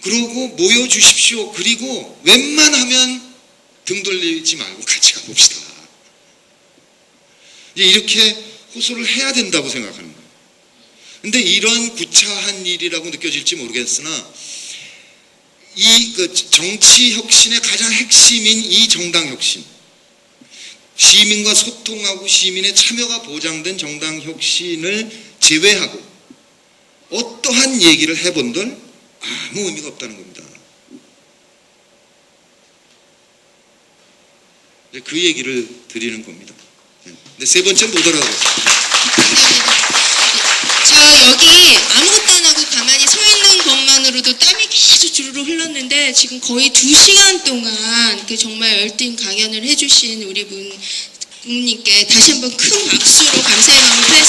그러고 모여주십시오. 그리고 웬만하면 등 돌리지 말고 같이 가봅시다. 이렇게 호소를 해야 된다고 생각하는 거예요. 근데 이런 구차한 일이라고 느껴질지 모르겠으나 이 정치 혁신의 가장 핵심인 이 정당 혁신, 시민과 소통하고 시민의 참여가 보장된 정당 혁신을 제외하고 어떠한 얘기를 해본들 아무 의미가 없다는 겁니다. 그 얘기를 드리는 겁니다. 근데 세 번째는 못 알아들었어요. 저 여기 아무것도 안 하고 가만히 서 있는 것만으로도 땀이 계속 주르르 흘렀는데 지금 거의 2시간 동안 그 정말 열띤 강연을 해주신 우리 부모님께 다시 한번 큰 박수로 감사의 마음을 표했습니다.